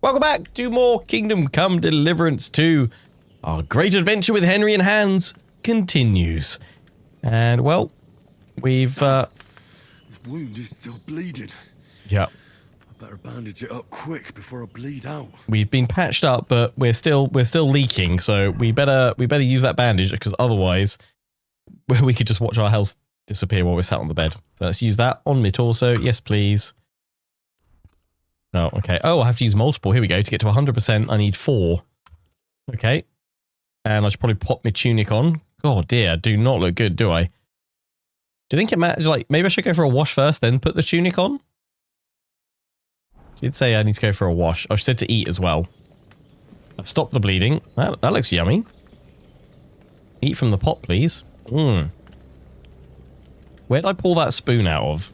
Welcome back to more Kingdom Come Deliverance 2. Our great adventure with Henry and Hans continues. And, well, we've, His wound is still bleeding. yeah. I better bandage it up quick before I bleed out. We've been patched up, but we're still leaking, so we better use that bandage, because otherwise we could just watch our health disappear while we're sat on the bed. So let's use that on my torso. Yes, please. Oh, okay. Oh, I have to use multiple. Here we go. To get to 100%, I need 4. Okay. And I should probably pop my tunic on. Oh dear, do not look good, do I? Do you think it matters? Like, maybe I should go for a wash first, then put the tunic on? She did say I need to go for a wash. I said to eat as well. I've stopped the bleeding. That looks yummy. Eat from the pot, please. Mmm. Where'd I pull that spoon out of?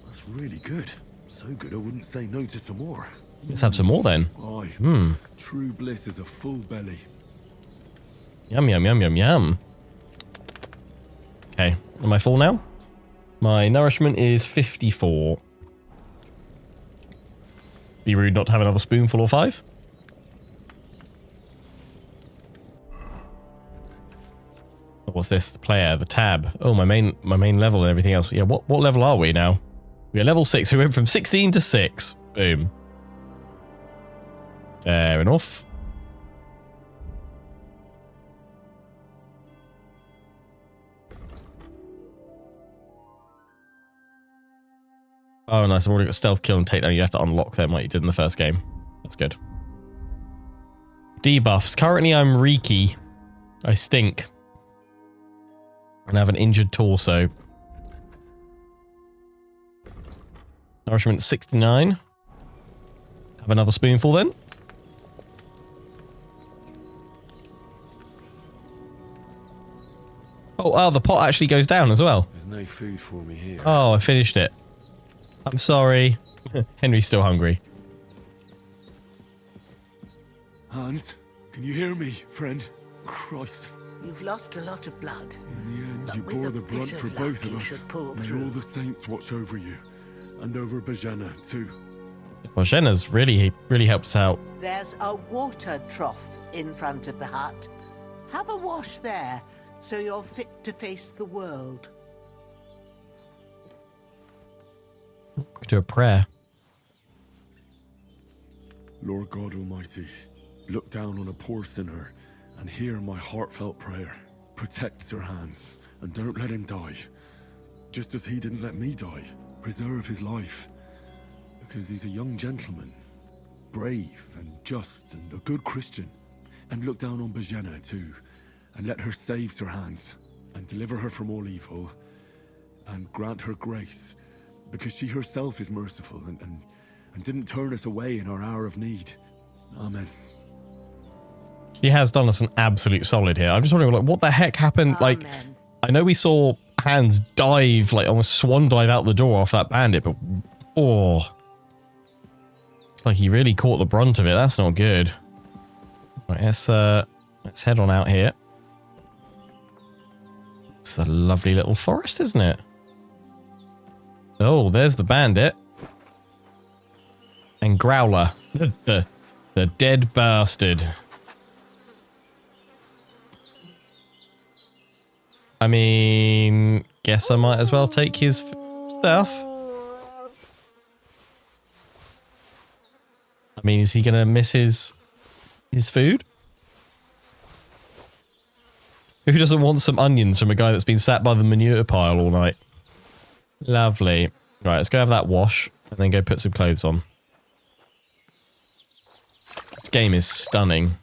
That's really good. So good I wouldn't say no to some more. Let's have some more then. Aye. True bliss is a full belly. Yum, yum, yum, yum, yum. Okay. Am I full now? My nourishment is 54. Be rude not to have another spoonful or 5. What's this? The player, the tab. Oh, my main level and everything else. Yeah, what level are we now? We're level 6. We went from 16 to 6. Boom. Fair enough. Oh, nice. I've already got stealth, kill, and takedown. You have to unlock them like you did in the first game. That's good. Debuffs. Currently, I'm reeky. I stink. And I have an injured torso. Nourishment 69. Have another spoonful then. Oh, the pot actually goes down as well. There's no food for me here. Oh, I finished it. I'm sorry. Henry's still hungry. Hans, can you hear me, friend? Christ. You've lost a lot of blood. In the end, But you with bore a the brunt bit for of both luck, of you us. should pull May through. all the saints watch over you. And over Bajana, too. Well, Jenna's really helped us out. There's a water trough in front of the hut. Have a wash there, so you're fit to face the world. Could do a prayer. Lord God Almighty, look down on a poor sinner and hear my heartfelt prayer. Protect Sir Hans and don't let him die. Just as he didn't let me die. Preserve his life. Because he's a young gentleman. Brave and just and a good Christian. And look down on Bajana too. And let her save Sir Hans. And deliver her from all evil. And grant her grace. Because she herself is merciful and didn't turn us away in our hour of need. Amen. She has done us an absolute solid here. I'm just wondering, like, what the heck happened? Like, Amen. I know we saw Hans dive, like, almost swan dive out the door off that bandit, but oh, it's like he really caught the brunt of it. That's not good. Right, let's head on out here. It's a lovely little forest, isn't it? Oh, there's the bandit. And Growler. The dead bastard. I mean, guess I might as well take his stuff. I mean, is he gonna miss his food? Who doesn't want some onions from a guy that's been sat by the manure pile all night? Lovely. Right, let's go have that wash and then go put some clothes on. This game is stunning.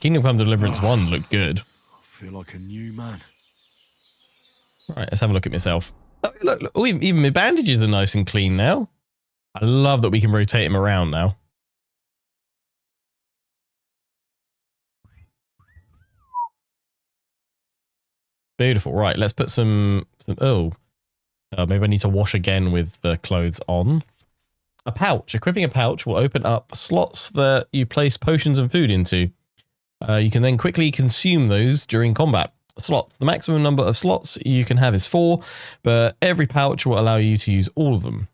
Kingdom Come Deliverance 1 looked good. I feel like a new man. Right, let's have a look at myself. Oh, look. Oh, even my bandages are nice and clean now. I love that we can rotate him around now. Beautiful. Right, let's put some maybe I need to wash again with the clothes on. A pouch. Equipping a pouch will open up slots that you place potions and food into. You can then quickly consume those during combat. Slots. The maximum number of slots you can have is 4, but every pouch will allow you to use all of them.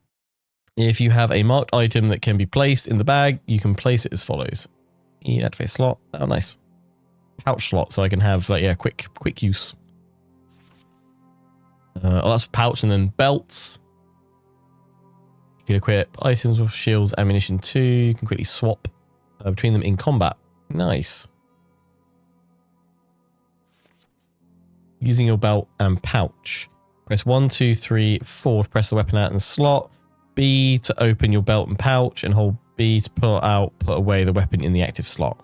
If you have a marked item that can be placed in the bag, you can place it as follows. Activate slot. Oh, nice. Pouch slot, so I can have, like, yeah, quick use. Oh, that's pouch, and then belts. You can equip items with shields, ammunition too. You can quickly swap between them in combat. Nice. Using your belt and pouch. Press 1, 2, 3, 4 to press the weapon out in the slot. B to open your belt and pouch, and hold B to put away the weapon in the active slot.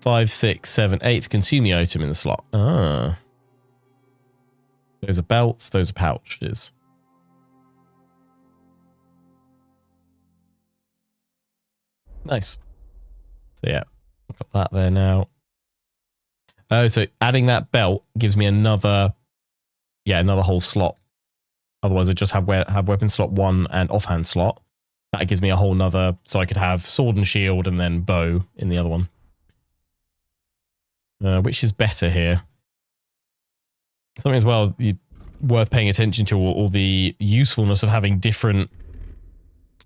5, 6, 7, 8 to consume the item in the slot. Ah. Those are belts, those are pouches. Nice. So yeah, I've got that there now. Oh, so adding that belt gives me another whole slot. Otherwise, I just have weapon slot 1 and offhand slot. That gives me a whole nother, so I could have sword and shield and then bow in the other one. Which is better here? Something as well worth paying attention to, all the usefulness of having different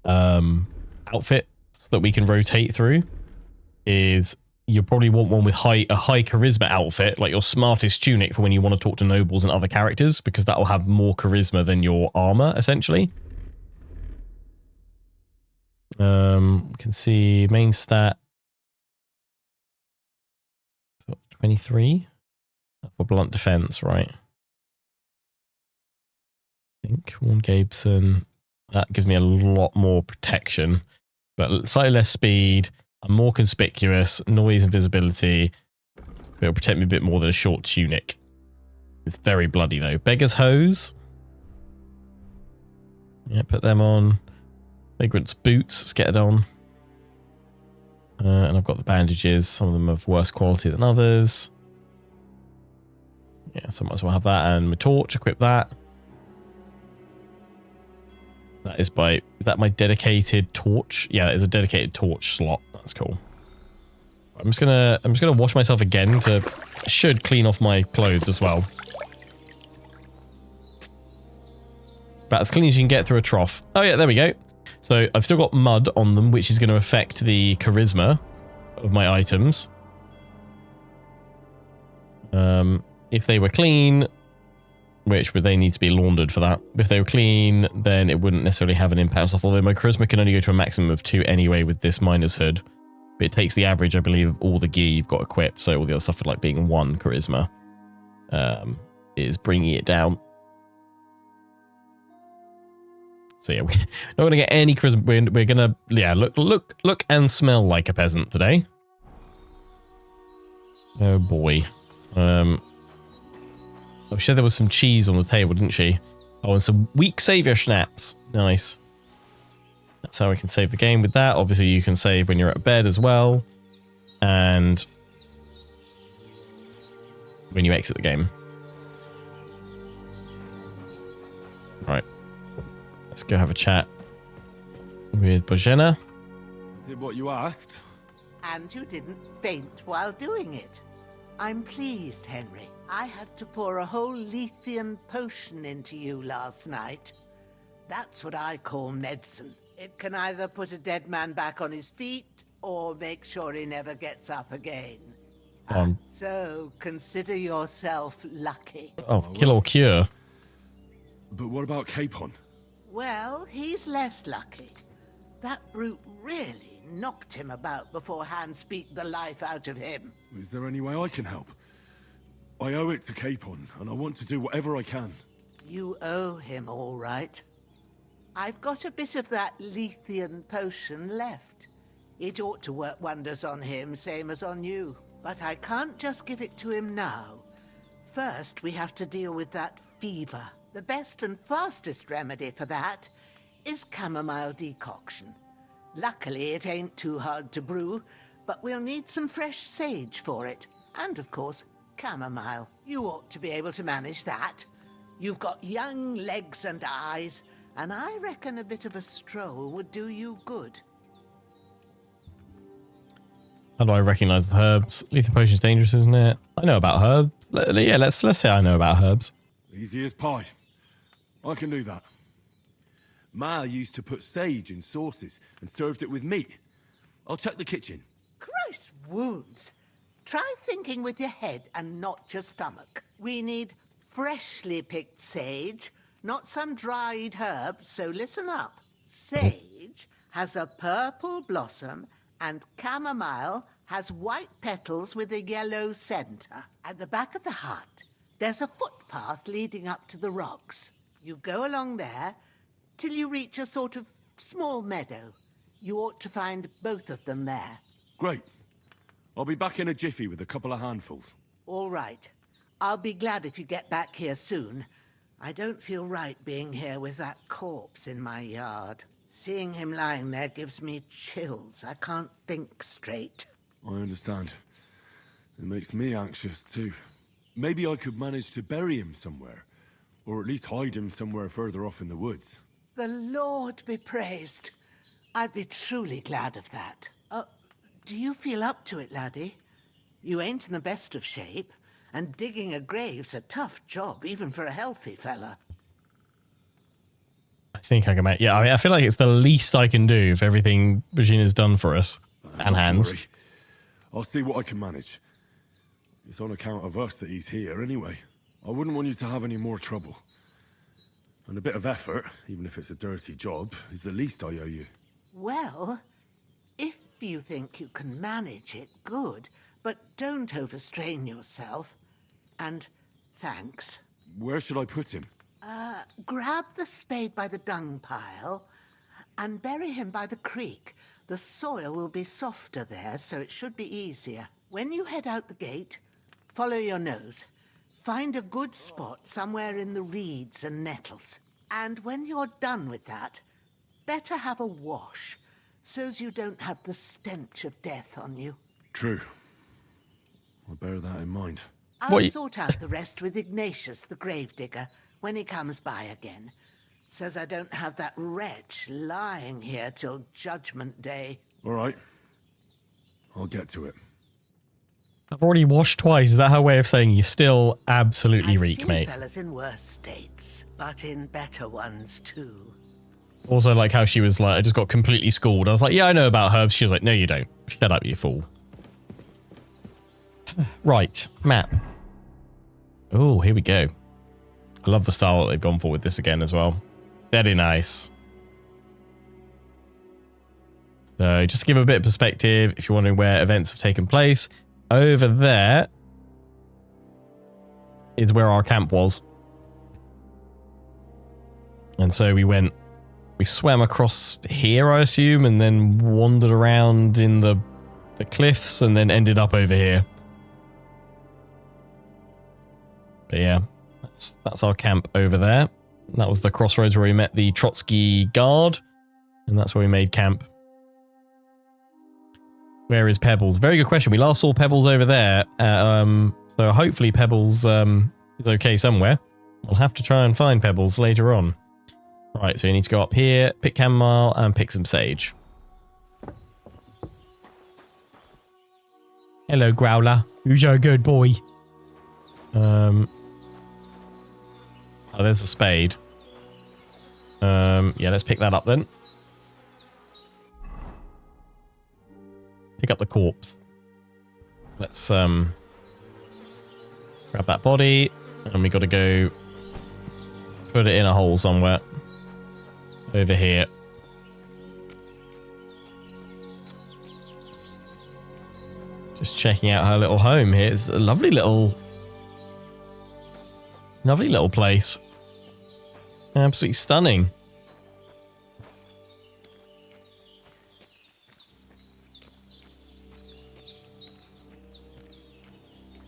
outfits that we can rotate through is you probably want one with a high charisma outfit, like your smartest tunic for when you want to talk to nobles and other characters, because that will have more charisma than your armor, essentially. We can see main stat. 23 for blunt defense, right? I think Warren Gabeson. That gives me a lot more protection, but slightly less speed. I'm more conspicuous, noise and visibility. It'll protect me a bit more than a short tunic. It's very bloody though. Beggar's Hose. Yeah, put them on. Vagrant's Boots, let's get it on. And I've got the bandages. Some of them of worse quality than others. Yeah, so I might as well have that. And my torch, equip that. That is that my dedicated torch? Yeah, it is a dedicated torch slot. That's cool. I'm just gonna wash myself again should clean off my clothes as well. About as clean as you can get through a trough. Oh yeah, there we go. So I've still got mud on them, which is going to affect the charisma of my items. If they were clean, which would they need to be laundered for that? If they were clean, then it wouldn't necessarily have an impact on stuff. Although my charisma can only go to a maximum of 2 anyway with this miner's hood. But it takes the average, I believe, of all the gear you've got equipped. So all the other stuff like being 1 charisma is bringing it down. So yeah, we're not going to get any charisma. We're going to, yeah, look and smell like a peasant today. Oh boy. Oh, she said there was some cheese on the table, didn't she? Oh, and some weak savior schnapps. Nice. That's how we can save the game with that. Obviously, you can save when you're at bed as well. And when you exit the game. Right. Let's go have a chat with Bojena. I did what you asked. And you didn't faint while doing it. I'm pleased, Henry. I had to pour a whole Lethean potion into you last night. That's what I call medicine. It can either put a dead man back on his feet or make sure he never gets up again. So consider yourself lucky. Oh, kill or cure. But what about Capon? Well, he's less lucky. That brute really knocked him about before Hans beat the life out of him. Is there any way I can help? I owe it to Capon, and I want to do whatever I can. You owe him, all right. I've got a bit of that Lethean potion left. It ought to work wonders on him, same as on you. But I can't just give it to him now. First, we have to deal with that fever. The best and fastest remedy for that is chamomile decoction. Luckily, it ain't too hard to brew, but we'll need some fresh sage for it. And, of course, chamomile. You ought to be able to manage that. You've got young legs and eyes, and I reckon a bit of a stroll would do you good. How do I recognize the herbs? Lethal potion's dangerous, isn't it? I know about herbs. Yeah, let's say I know about herbs. Easy as pie. I can do that. Ma used to put sage in sauces and served it with meat. I'll check the kitchen. Christ wounds. Try thinking with your head and not your stomach. We need freshly picked sage, not some dried herb, so listen up. Sage has a purple blossom and chamomile has white petals with a yellow center. At the back of the hut, there's a footpath leading up to the rocks. You go along there till you reach a sort of small meadow. You ought to find both of them there. Great. I'll be back in a jiffy with a couple of handfuls. All right. I'll be glad if you get back here soon. I don't feel right being here with that corpse in my yard. Seeing him lying there gives me chills. I can't think straight. I understand. It makes me anxious too. Maybe I could manage to bury him somewhere. Or at least hide him somewhere further off in the woods. The Lord be praised. I'd be truly glad of that. Do you feel up to it, laddie? You ain't in the best of shape, and digging a grave's a tough job, even for a healthy fella. I think I can make... Yeah, I mean, I feel like it's the least I can do for everything Regina's done for us. And hands. Worry. I'll see what I can manage. It's on account of us that he's here anyway. I wouldn't want you to have any more trouble. And a bit of effort, even if it's a dirty job, is the least I owe you. Well, if you think you can manage it, good. But don't overstrain yourself. And thanks. Where should I put him? Grab the spade by the dung pile and bury him by the creek. The soil will be softer there, so it should be easier. When you head out the gate, follow your nose. Find a good spot somewhere in the reeds and nettles. And when you're done with that, better have a wash, so's you don't have the stench of death on you. True. I'll bear that in mind. I'll sort out the rest with Ignatius, the gravedigger, when he comes by again, so's I don't have that wretch lying here till Judgment Day. All right. I'll get to it. I've already washed twice. Is that her way of saying you still absolutely I've reek, seen mate? fellas in worse states, but in better ones too. Also, like how she was like, I just got completely schooled. I was like, yeah, I know about herbs. She was like, no, you don't. Shut up, you fool. Right, map. Oh, here we go. I love the style that they've gone for with this again as well. Very nice. So just to give a bit of perspective, if you're wondering where events have taken place, over there is where our camp was. And so we swam across here, I assume, and then wandered around in the cliffs and then ended up over here. But yeah, that's our camp over there. That was the crossroads where we met the Trotsky guard, and that's where we made camp. Where is Pebbles? Very good question. We last saw Pebbles over there, so hopefully Pebbles is okay somewhere. We'll have to try and find Pebbles later on. Right, so you need to go up here, pick chamomile, and pick some sage. Hello, Growler. Who's your good boy? Oh, there's a spade. Yeah, let's pick that up then. Pick up the corpse. Let's grab that body, and we got to go put it in a hole somewhere. Over here. Just checking out her little home here. It's a lovely little place. Absolutely stunning.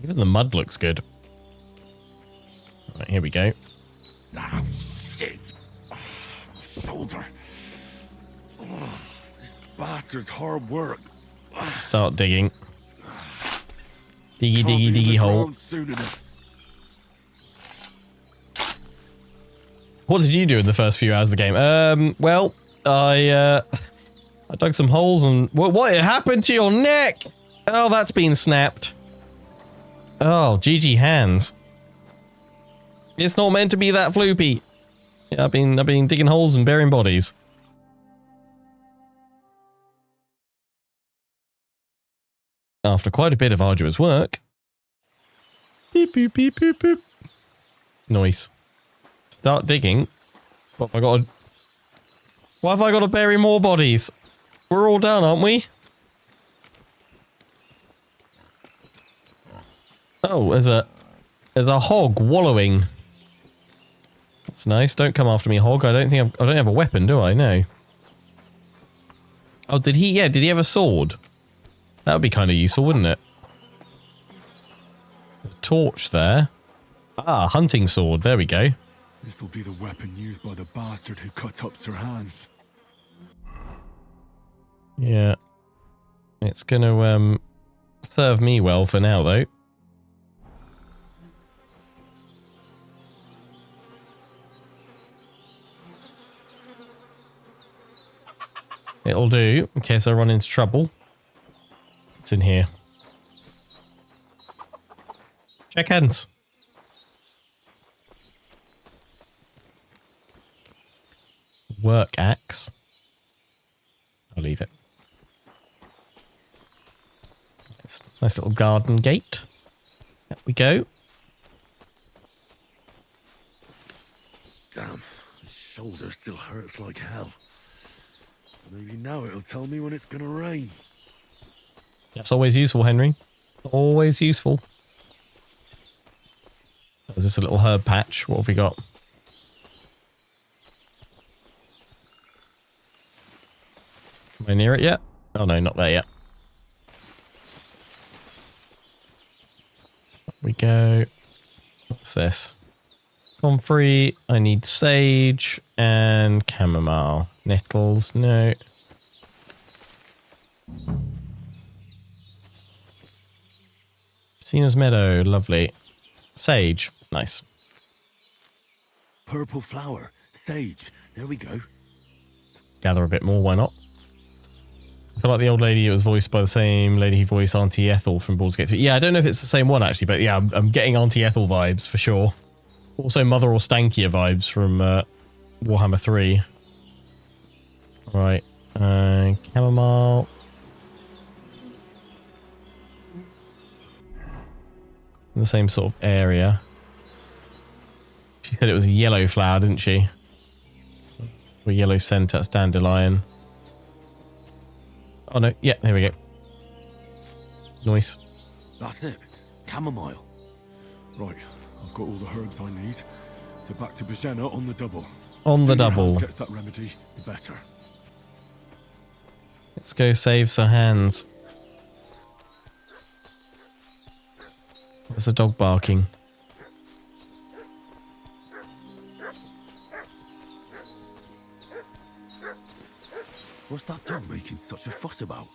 Even the mud looks good. Right, here we go. Ah, shit. Shoulder. Oh, this bastard's hard work. Start digging. Diggy hole. What did you do in the first few hours of the game? Well, I dug some holes and... What happened to your neck? Oh, that's been snapped. Oh, GG hands. It's not meant to be that floopy. Yeah, I've been digging holes and burying bodies. After quite a bit of arduous work. Beep, beep, beep, beep, beep. Nice. Start digging. What have I got to... Why have I got to bury more bodies? We're all done, aren't we? Oh, there's a hog wallowing. That's nice. Don't come after me, hog. I don't have a weapon, do I? No. Oh, did he? Yeah, did he have a sword? That would be kind of useful, wouldn't it? A torch there. Ah, hunting sword. There we go. This will be the weapon used by the bastard who cut up Sir Hans. Yeah. It's gonna serve me well for now, though. It'll do in case I run into trouble. It's in here. Check hands. Work axe. I'll leave it. It's a nice little garden gate. There we go. Damn, his shoulder still hurts like hell. Maybe now it'll tell me when it's gonna rain. That's always useful, Henry. Always useful. Is this a little herb patch? What have we got? Am I near it yet? Oh no, not there yet. Up we go. What's this? Comfrey. I need sage and chamomile. Nettles, no. Cena's meadow, lovely. Sage, nice. Purple flower, sage, there we go. Gather a bit more, why not? I feel like the old lady, it was voiced by the same lady who voiced Auntie Ethel from Baldur's Gate 3. Yeah, I don't know if it's the same one actually, but yeah, I'm getting Auntie Ethel vibes for sure. Also Mother or Stankier vibes from Warhammer 3. Right, chamomile. In the same sort of area. She said it was a yellow flower, didn't she? Or yellow scent, that's dandelion. Oh no, yeah, there we go. Nice. That's it, chamomile. Right, I've got all the herbs I need. So back to Bajena on the double. On the Sooner double. Hans gets that remedy, the better. Let's go save Sir Hans. There's a dog barking. What's that dog making such a fuss about?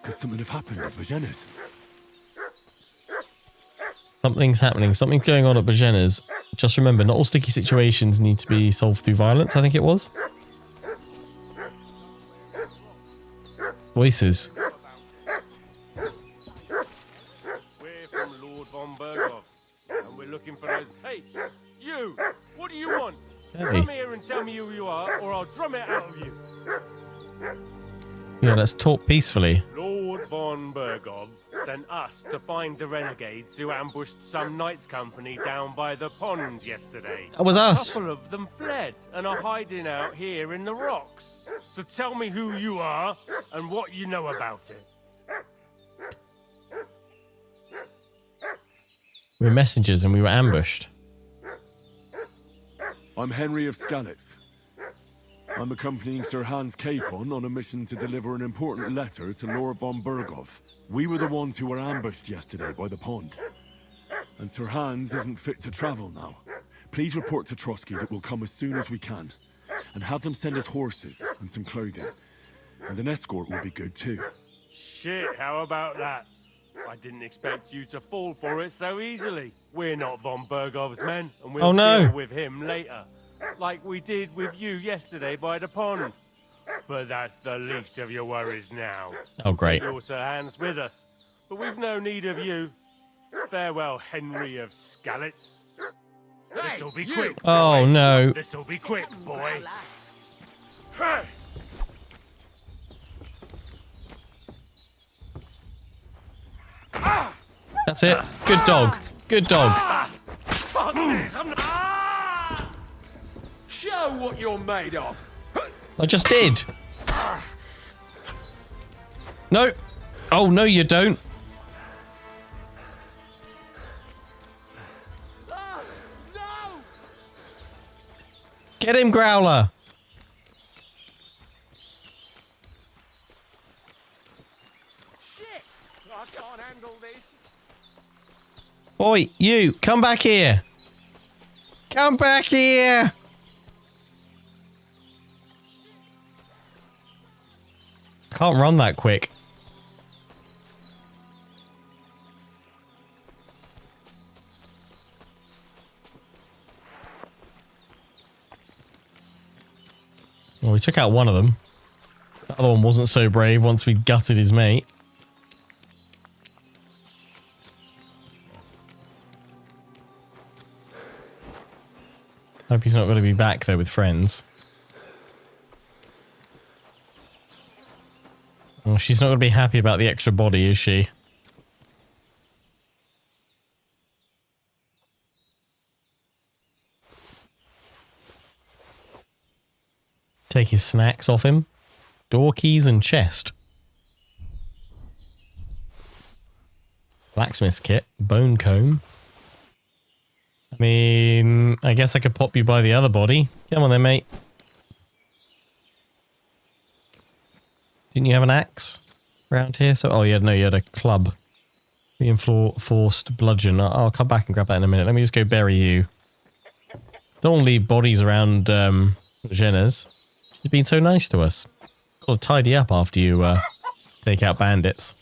Could something have happened at Bajena's? Something's happening. Something's going on at Bajena's. Just remember, not all sticky situations need to be solved through violence, I think it was. Voices. We're from Lord von Berghoff, and we're looking for those... Hey, you! What do you want? Hey. Come here and tell me who you are, or I'll drum it out of you. Yeah, let's talk peacefully. Lord von Berghoff sent us to find the renegades who ambushed some knights' company down by the pond yesterday. That was us. A couple of them fled and are hiding out here in the rocks. So tell me who you are and what you know about it. We were messengers and we were ambushed. I'm Henry of Skalitz. I'm accompanying Sir Hans Capon on a mission to deliver an important letter to Lord von Berghoff. We were the ones who were ambushed yesterday by the pond. And Sir Hans isn't fit to travel now. Please report to TROSKY that we'll come as soon as we can. And have them send us horses and some clothing. And an escort will be good too. Shit, how about that? I didn't expect you to fall for it so easily. We're not von Berghoff's men, and we'll deal with him later. Like we did with you yesterday by the pond. But that's the least of your worries now. Oh, great. Take your Sir Hans with us. But we've no need of you. Farewell, Henry of Skalitz. This'll be quick. Oh, no. This'll be quick, boy. That's it. Good dog. Good dog. Show what you're made of. I just did. No. Oh, no, you don't. Get him, Growler. Shit! I can't handle this. Oi, you, come back here. Come back here. Can't run that quick. Well, we took out one of them. The other one wasn't so brave once we gutted his mate. Hope he's not going to be back though with friends. Oh, she's not going to be happy about the extra body, is she? Take his snacks off him. Door keys and chest. Blacksmith's kit. Bone comb. I mean, I guess I could pop you by the other body. Come on then, mate. Didn't you have an axe around here? So, oh, you had a club. Reinforced bludgeon. I'll come back and grab that in a minute. Let me just go bury you. Don't leave bodies around Jenna's. She's been so nice to us. Got to tidy up after you take out bandits.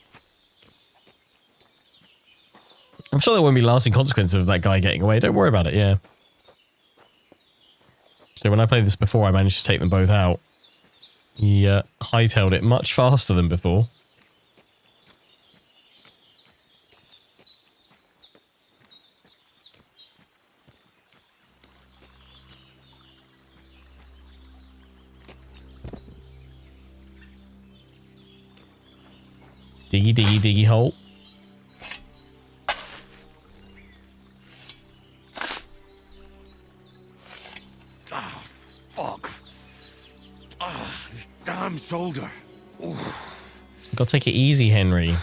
I'm sure there won't be lasting consequences of that guy getting away. Don't worry about it, yeah. So when I played this before, I managed to take them both out. He hightailed it much faster than before. Diggy, diggy, diggy hole. Ah, fuck. Ah, this damn shoulder. Oof. Gotta take it easy, Henry.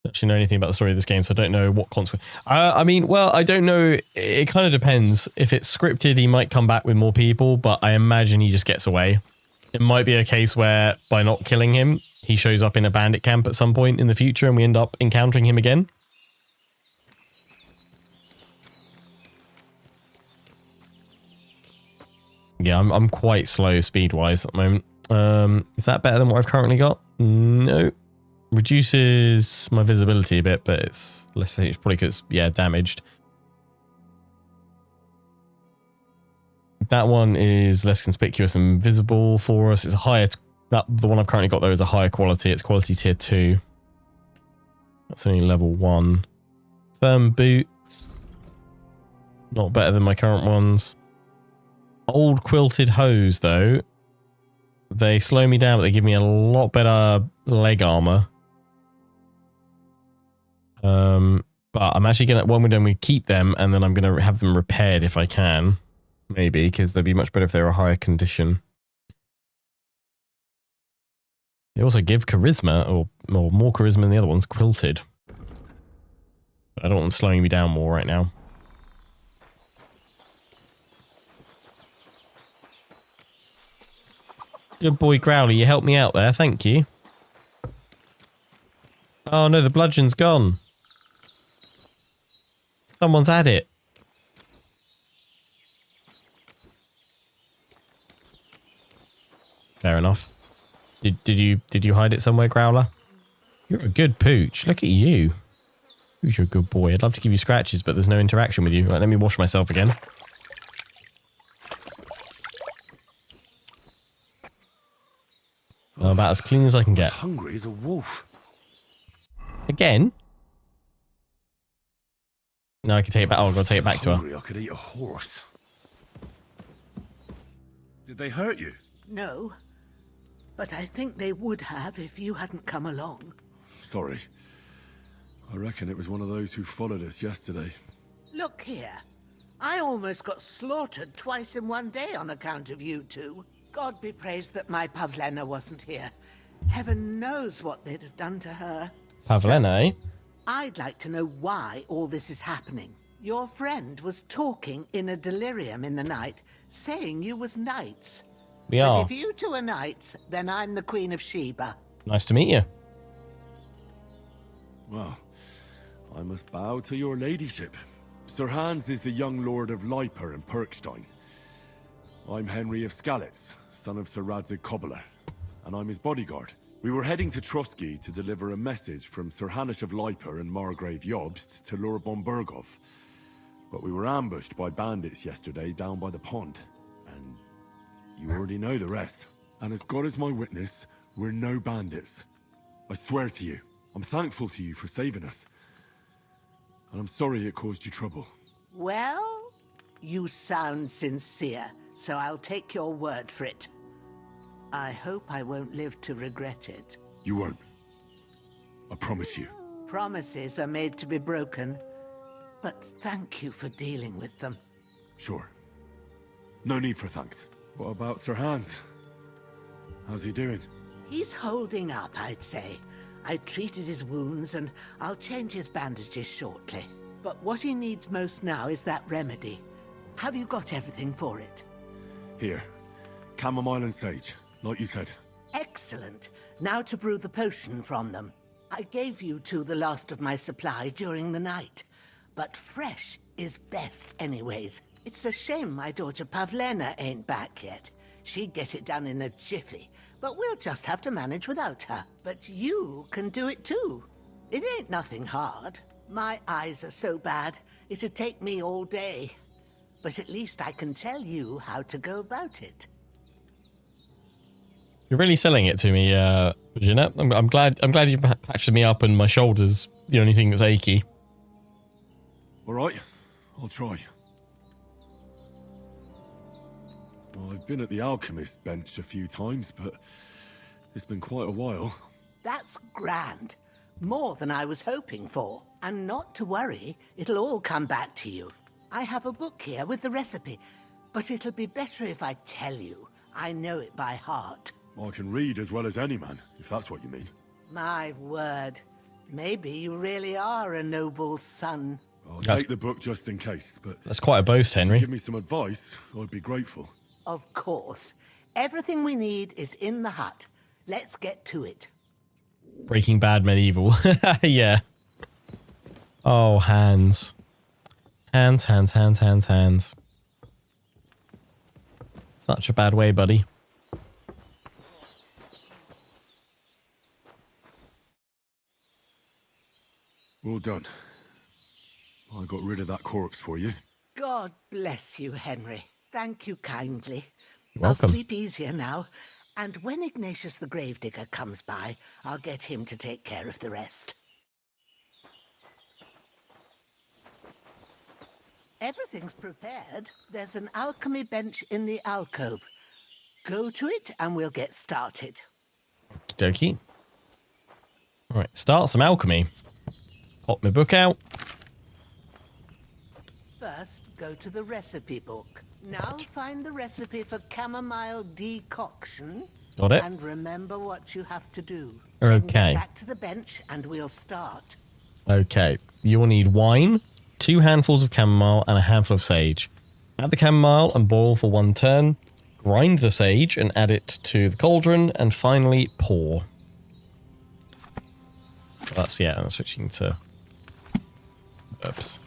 Actually know anything about the story of this game, so I don't know what consequence. I mean, well, I don't know. It kind of depends. If it's scripted, he might come back with more people, but I imagine he just gets away. It might be a case where by not killing him, he shows up in a bandit camp at some point in the future and we end up encountering him again. Yeah, I'm quite slow speed-wise at the moment. Is that better than what I've currently got? No. Reduces my visibility a bit, but it's less. It's probably because, yeah, damaged. That one is less conspicuous and visible for us. It's a higher. The one I've currently got though is a higher quality. It's quality tier 2. That's only level 1. Firm boots. Not better than my current ones. Old quilted hose though. They slow me down, but they give me a lot better leg armor. But I'm actually gonna, when we're done, we keep them, and then I'm gonna have them repaired if I can, maybe, because they'd be much better if they were a higher condition. They also give charisma, or more charisma than the other ones, quilted. But I don't want them slowing me down more right now. Good boy, Growly, you helped me out there, thank you. Oh no, the bludgeon's gone. Someone's had it. Fair enough. Did you hide it somewhere, Growler? You're a good pooch. Look at you. Who's your good boy? I'd love to give you scratches, but there's no interaction with you. Right, let me wash myself again. About as clean as I can I'm get. as hungry as a wolf. Again? No, I can take it back. Oh, I've got to take it back to her. Hungry, I could eat a horse. Did they hurt you? No, but I think they would have if you hadn't come along. Sorry. I reckon it was one of those who followed us yesterday. Look here. I almost got slaughtered twice in one day on account of you two. God be praised that my Pavlena wasn't here. Heaven knows what they'd have done to her. Pavlena, eh? I'd like to know why all this is happening. Your friend was talking in a delirium in the night, saying you was knights. We are. But if you two are knights, then I'm the Queen of Sheba. Nice to meet you. Well, I must bow to your ladyship. Sir Hans is the young lord of Leiper and Perkstein. I'm Henry of Skalitz, son of Sir Radzig Cobbler, and I'm his bodyguard. We were heading to Trosky to deliver a message from Sir Hanish of Leiper and Margrave Jobst to Lord von Berghoff. But we were ambushed by bandits yesterday down by the pond, and you already know the rest. And as God is my witness, we're no bandits. I swear to you, I'm thankful to you for saving us. And I'm sorry it caused you trouble. Well, you sound sincere, so I'll take your word for it. I hope I won't live to regret it. You won't. I promise you. Promises are made to be broken, but thank you for dealing with them. Sure. No need for thanks. What about Sir Hans? How's he doing? He's holding up, I'd say. I treated his wounds and I'll change his bandages shortly. But what he needs most now is that remedy. Have you got everything for it? Here. Chamomile and sage, like you said. Excellent. Now to brew the potion from them. I gave you two the last of my supply during the night. But fresh is best anyways. It's a shame my daughter Pavlena ain't back yet. She'd get it done in a jiffy, but we'll just have to manage without her. But you can do it too. It ain't nothing hard. My eyes are so bad, it'd take me all day. But at least I can tell you how to go about it. You're really selling it to me, Virginia. I'm glad you patched me up and my shoulder's the only thing that's achy. All right, I'll try. Well, I've been at the alchemist bench a few times, but it's been quite a while. That's grand. More than I was hoping for. And not to worry, it'll all come back to you. I have a book here with the recipe, but it'll be better if I tell you. I know it by heart. I can read as well as any man, if that's what you mean. My word. Maybe you really are a noble son. I'll take the book just in case, but That's quite a boast, Henry. give me some advice, I'd be grateful. Of course. Everything we need is in the hut. Let's get to it. Breaking Bad medieval. Yeah. Oh, hands. Hands. Such a bad way, buddy. Well done. I got rid of that corpse for you. God bless you, Henry. Thank you kindly. You're welcome. I'll sleep easier now. And when Ignatius the Gravedigger comes by, I'll get him to take care of the rest. Everything's prepared. There's an alchemy bench in the alcove. Go to it and we'll get started. Dokey. All right, start some alchemy. Pop my book out. First, go to the recipe book. Now find the recipe for chamomile decoction. Got it. And remember what you have to do. Okay. Then get back to the bench and we'll start. Okay, you'll need wine, 2 handfuls of chamomile, and a handful of sage. Add the chamomile and boil for 1 turn. Grind the sage and add it to the cauldron, and finally pour. That's, yeah, I'm switching to herbs.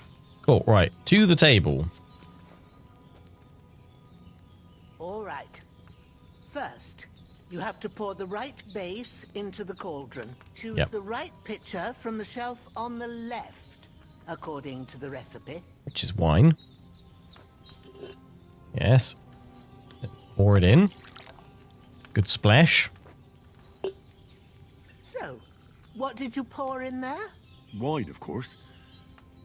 Cool, right, to the table. All right. First, you have to pour the right base into the cauldron. Choose Yep. the right pitcher from the shelf on the left, according to the recipe. Which is wine. Yes. Pour it in. Good splash. What did you pour in there? Wine, of course.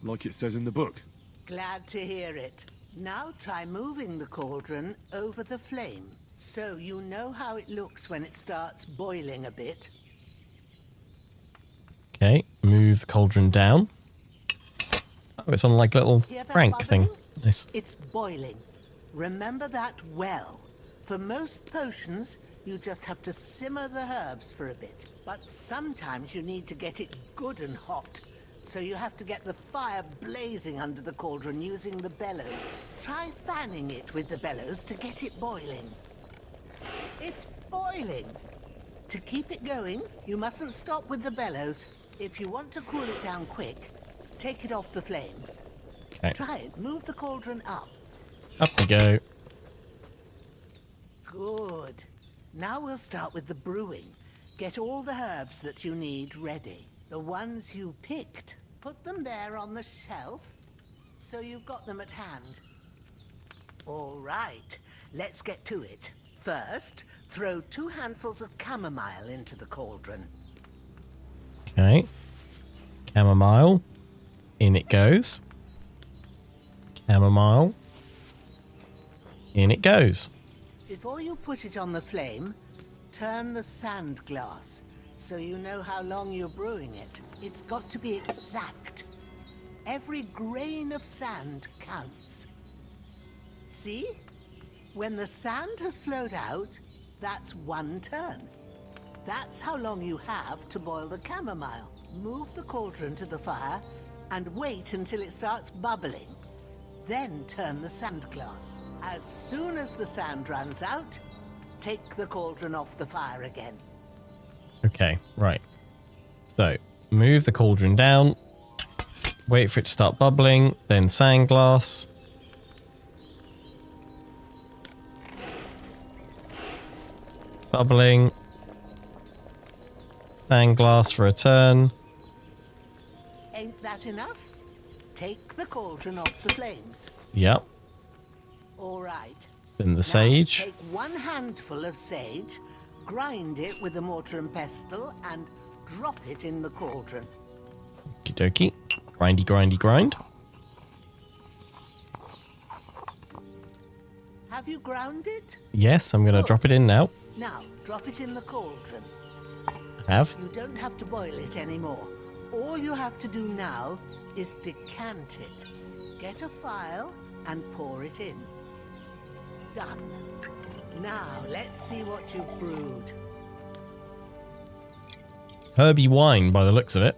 Like it says in the book. Glad to hear it. Now try moving the cauldron over the flame, so you know how it looks when it starts boiling a bit. Okay, move the cauldron down. Oh, it's on like a little Hear that crank thing. bubbling? Nice. It's boiling. Remember that well. For most potions, you just have to simmer the herbs for a bit. But sometimes you need to get it good and hot. So you have to get the fire blazing under the cauldron using the bellows. Try fanning it with the bellows to get it boiling. It's boiling. To keep it going, you mustn't stop with the bellows. If you want to cool it down quick, take it off the flames. Okay. Try it. Move the cauldron up. Up we go. Good. Now we'll start with the brewing. Get all the herbs that you need ready. The ones you picked. Put them there on the shelf, so you've got them at hand. All right, let's get to it. First, throw 2 handfuls of chamomile into the cauldron. Okay. Chamomile. In it goes. Chamomile. In it goes. Before you put it on the flame, turn the sand glass, so you know how long you're brewing it. It's got to be exact. Every grain of sand counts. See? When the sand has flowed out, that's 1 turn. That's how long you have to boil the chamomile. Move the cauldron to the fire and wait until it starts bubbling. Then turn the sand glass. As soon as the sand runs out, take the cauldron off the fire again. Okay, right. So, move the cauldron down. Wait for it to start bubbling. Then sand glass. Bubbling. Sand glass for a turn. Ain't that enough? Take the cauldron off the flames. Yep. All right. Then the Now, sage. take 1 handful of sage, grind it with a mortar and pestle, and drop it in the cauldron. Okie dokie. Grindy, grindy, grind. Have you ground it? Yes, I'm going to Good. drop it in now. Now, drop it in the cauldron. Have. You don't have to boil it anymore. All you have to do now is decant it. Get a phial and pour it in. Done. Now, let's see what you've brewed. Herby wine by the looks of it.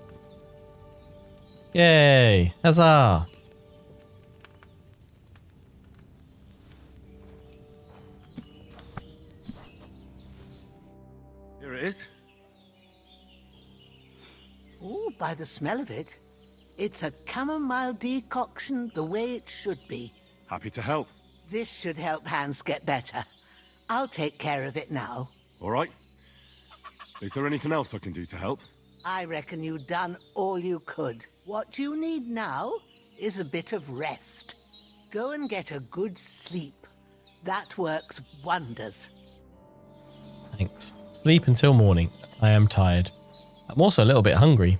Yay! Huzzah! Here it is. Ooh, by the smell of it, it's a chamomile decoction the way it should be. Happy to help. This should help Hans get better. I'll take care of it now. All right. Is there anything else I can do to help? I reckon you've done all you could. What you need now is a bit of rest. Go and get a good sleep. That works wonders. Thanks. Sleep until morning. I am tired. I'm also a little bit hungry.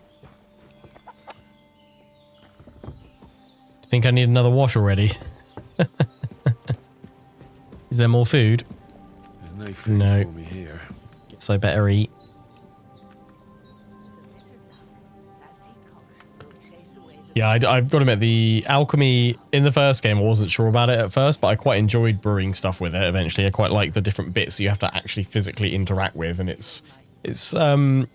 Think I need another wash already? Is there more food? There's no food No. for me here. Guess I better eat. Yeah, I've got to admit, the alchemy in the first game, I wasn't sure about it at first, but I quite enjoyed brewing stuff with it eventually. I quite like the different bits you have to actually physically interact with, and it's some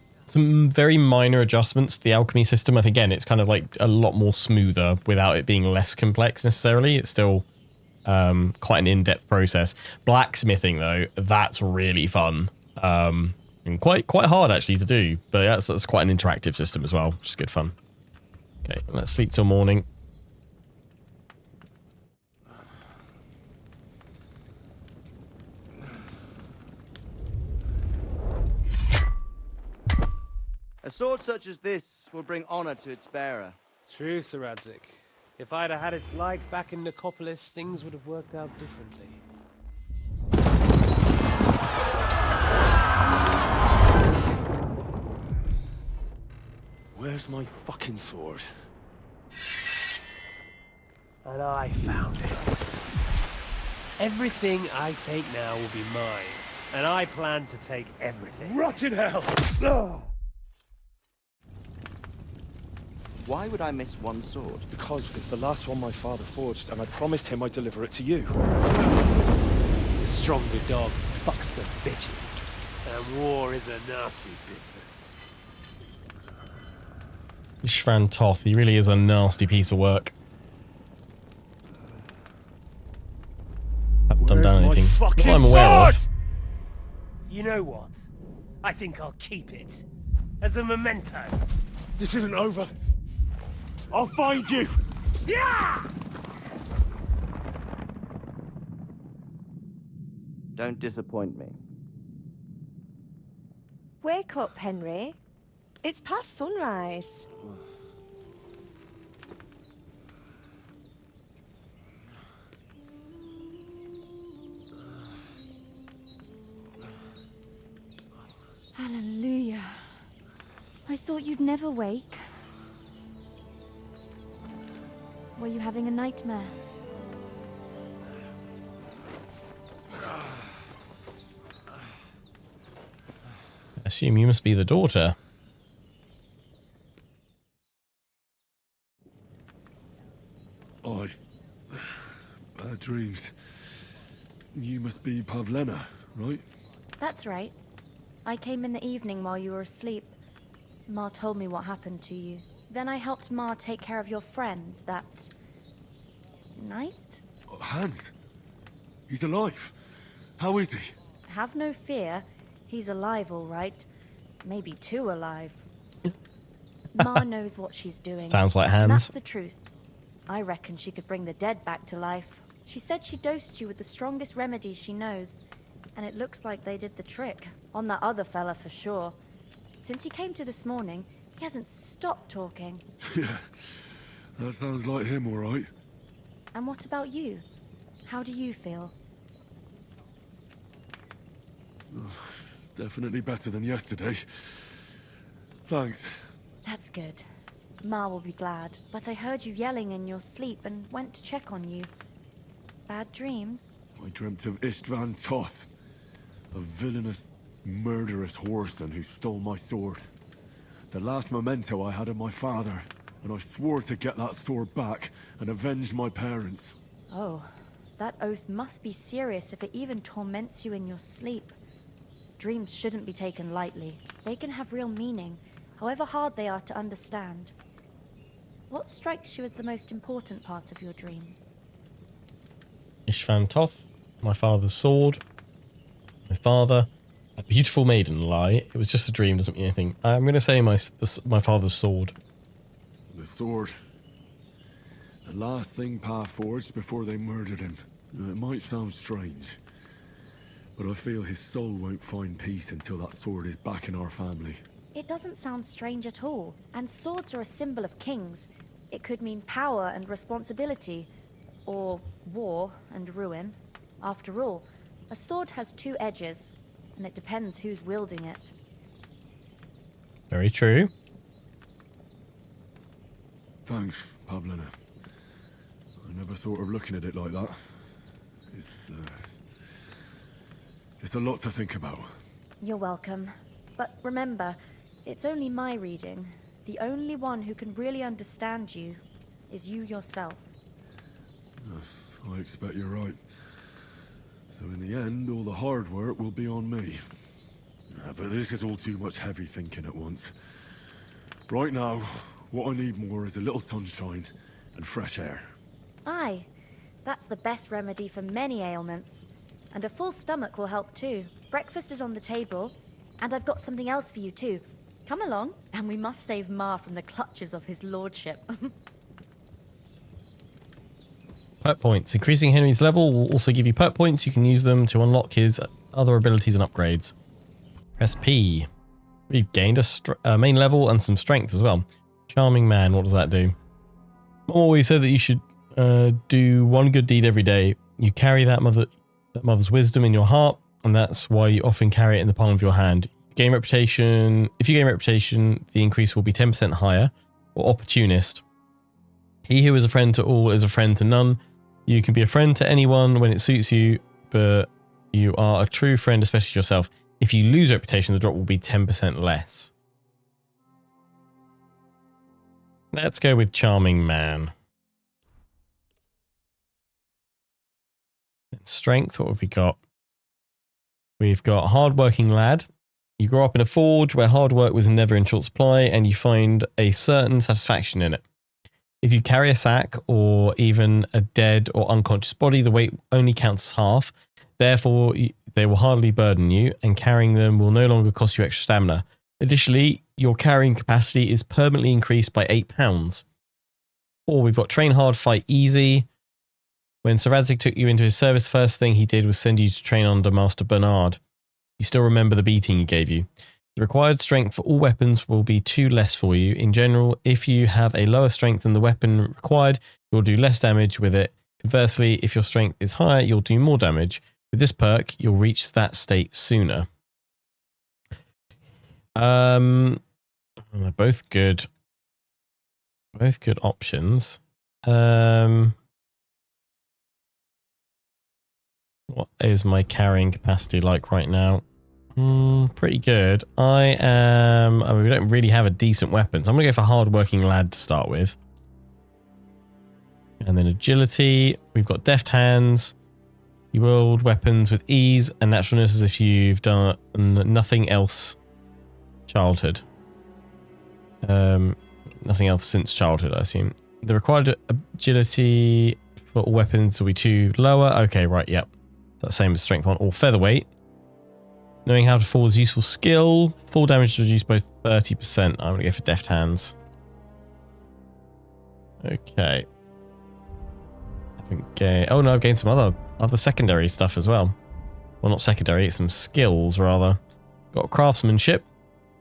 very minor adjustments to the alchemy system. I think, again, it's kind of like a lot more smoother without it being less complex necessarily. It's still quite an in-depth process. Blacksmithing, though, that's really fun. And quite hard, actually, to do. But that's quite an interactive system as well, which is good fun. Okay, let's sleep till morning. A sword such as this will bring honor to its bearer. True, Sir Radzik. If I'd have had it like back in Nicopolis, things would have worked out differently. Where's my fucking sword? And I found it. Everything I take now will be mine, and I plan to take everything. Rotten hell! Why would I miss one sword? Because it's the last one my father forged, and I promised him I'd deliver it to you. The stronger dog fucks the bitches, and war is a nasty business. Ishvan Toth, he really is a nasty piece of work. Haven't done anything that I'm aware of. You know what? I think I'll keep it as a memento. This isn't over. I'll find you! Yeah! Don't disappoint me. Wake up, Henry. It's past sunrise. Hallelujah. I thought you'd never wake. Were you having a nightmare? I assume you must be the daughter. Bad dreams. You must be Pavlena, right? That's right. I came in the evening while you were asleep. Ma told me what happened to you. Then I helped Ma take care of your friend that night? Oh, Hans. He's alive. How is he? Have no fear. He's alive, all right. Maybe too alive. Ma knows what she's doing. Sounds like And that's Hans. the truth. I reckon she could bring the dead back to life. She said she dosed you with the strongest remedies she knows. And it looks like they did the trick. On that other fella for sure. Since he came to this morning, he hasn't stopped talking. Yeah, that sounds like him, all right. And what about you? How do you feel? Definitely better than yesterday. Thanks. That's good. Ma will be glad. But I heard you yelling in your sleep and went to check on you. Bad dreams? I dreamt of Istvan Toth, a villainous, murderous whoreson who stole my sword. The last memento I had of my father, and I swore to get that sword back and avenge my parents. Oh, that oath must be serious if it even torments you in your sleep. Dreams shouldn't be taken lightly. They can have real meaning, however hard they are to understand. What strikes you as the most important part of your dream? Ishvan Toth, my father's sword, my father, a beautiful maiden. Lie. It was just a dream, doesn't mean anything. I'm going to say my father's sword. The sword. The last thing Pa forged before they murdered him. It might sound strange, but I feel his soul won't find peace until that sword is back in our family. It doesn't sound strange at all, and swords are a symbol of kings. It could mean power and responsibility, or war and ruin. After all, a sword has two edges, and it depends who's wielding it. Very true. Thanks, Pavlena. I never thought of looking at it like that. It's a lot to think about. You're welcome. But remember, it's only my reading. The only one who can really understand you is you yourself. I expect you're right. So in the end, all the hard work will be on me. But this is all too much heavy thinking at once. Right now, what I need more is a little sunshine and fresh air. Aye, that's the best remedy for many ailments. And a full stomach will help too. Breakfast is on the table, and I've got something else for you too. Come along, and we must save Ma from the clutches of his lordship. Perk points. Increasing Henry's level will also give you perk points. You can use them to unlock his other abilities and upgrades. Press P. We've gained a main level and some strength as well. Charming man. What does that do? Mom always said that you should do one good deed every day. You carry that mother's wisdom in your heart, and that's why you often carry it in the palm of your hand. You gain reputation. If you gain reputation, the increase will be 10% higher. Or opportunist. He who is a friend to all is a friend to none. You can be a friend to anyone when it suits you, but you are a true friend, especially to yourself. If you lose reputation, the drop will be 10% less. Let's go with Charming Man. Strength, what have we got? We've got Hardworking Lad. You grow up in a forge where hard work was never in short supply, and you find a certain satisfaction in it. If you carry a sack or even a dead or unconscious body, the weight only counts as half. Therefore, they will hardly burden you, and carrying them will no longer cost you extra stamina. Additionally, your carrying capacity is permanently increased by 8 pounds. Or we've got Train Hard, Fight Easy. When Sir Radzig took you into his service, the first thing he did was send you to train under Master Bernard. You still remember the beating he gave you. The required strength for all weapons will be 2 less for you. In general, if you have a lower strength than the weapon required, you'll do less damage with it. Conversely, if your strength is higher, you'll do more damage. With this perk, you'll reach that state sooner. They're both good. Both good options. What is my carrying capacity like right now? Pretty good. I mean, we don't really have a decent weapon, so I'm going to go for Hardworking Lad to start with. And then Agility. We've got Deft Hands. You wield weapons with ease and naturalness as if you've done nothing else childhood. Nothing else since childhood, I assume. The required agility for all weapons will be 2 lower. Okay, right, yep. That's the same as strength 1 or featherweight. Knowing how to fall is a useful skill. Full damage reduced by 30%. I'm going to go for Deft Hands. Okay. Oh no, I've gained some other secondary stuff as well. Well, not secondary, it's some skills rather. Got craftsmanship.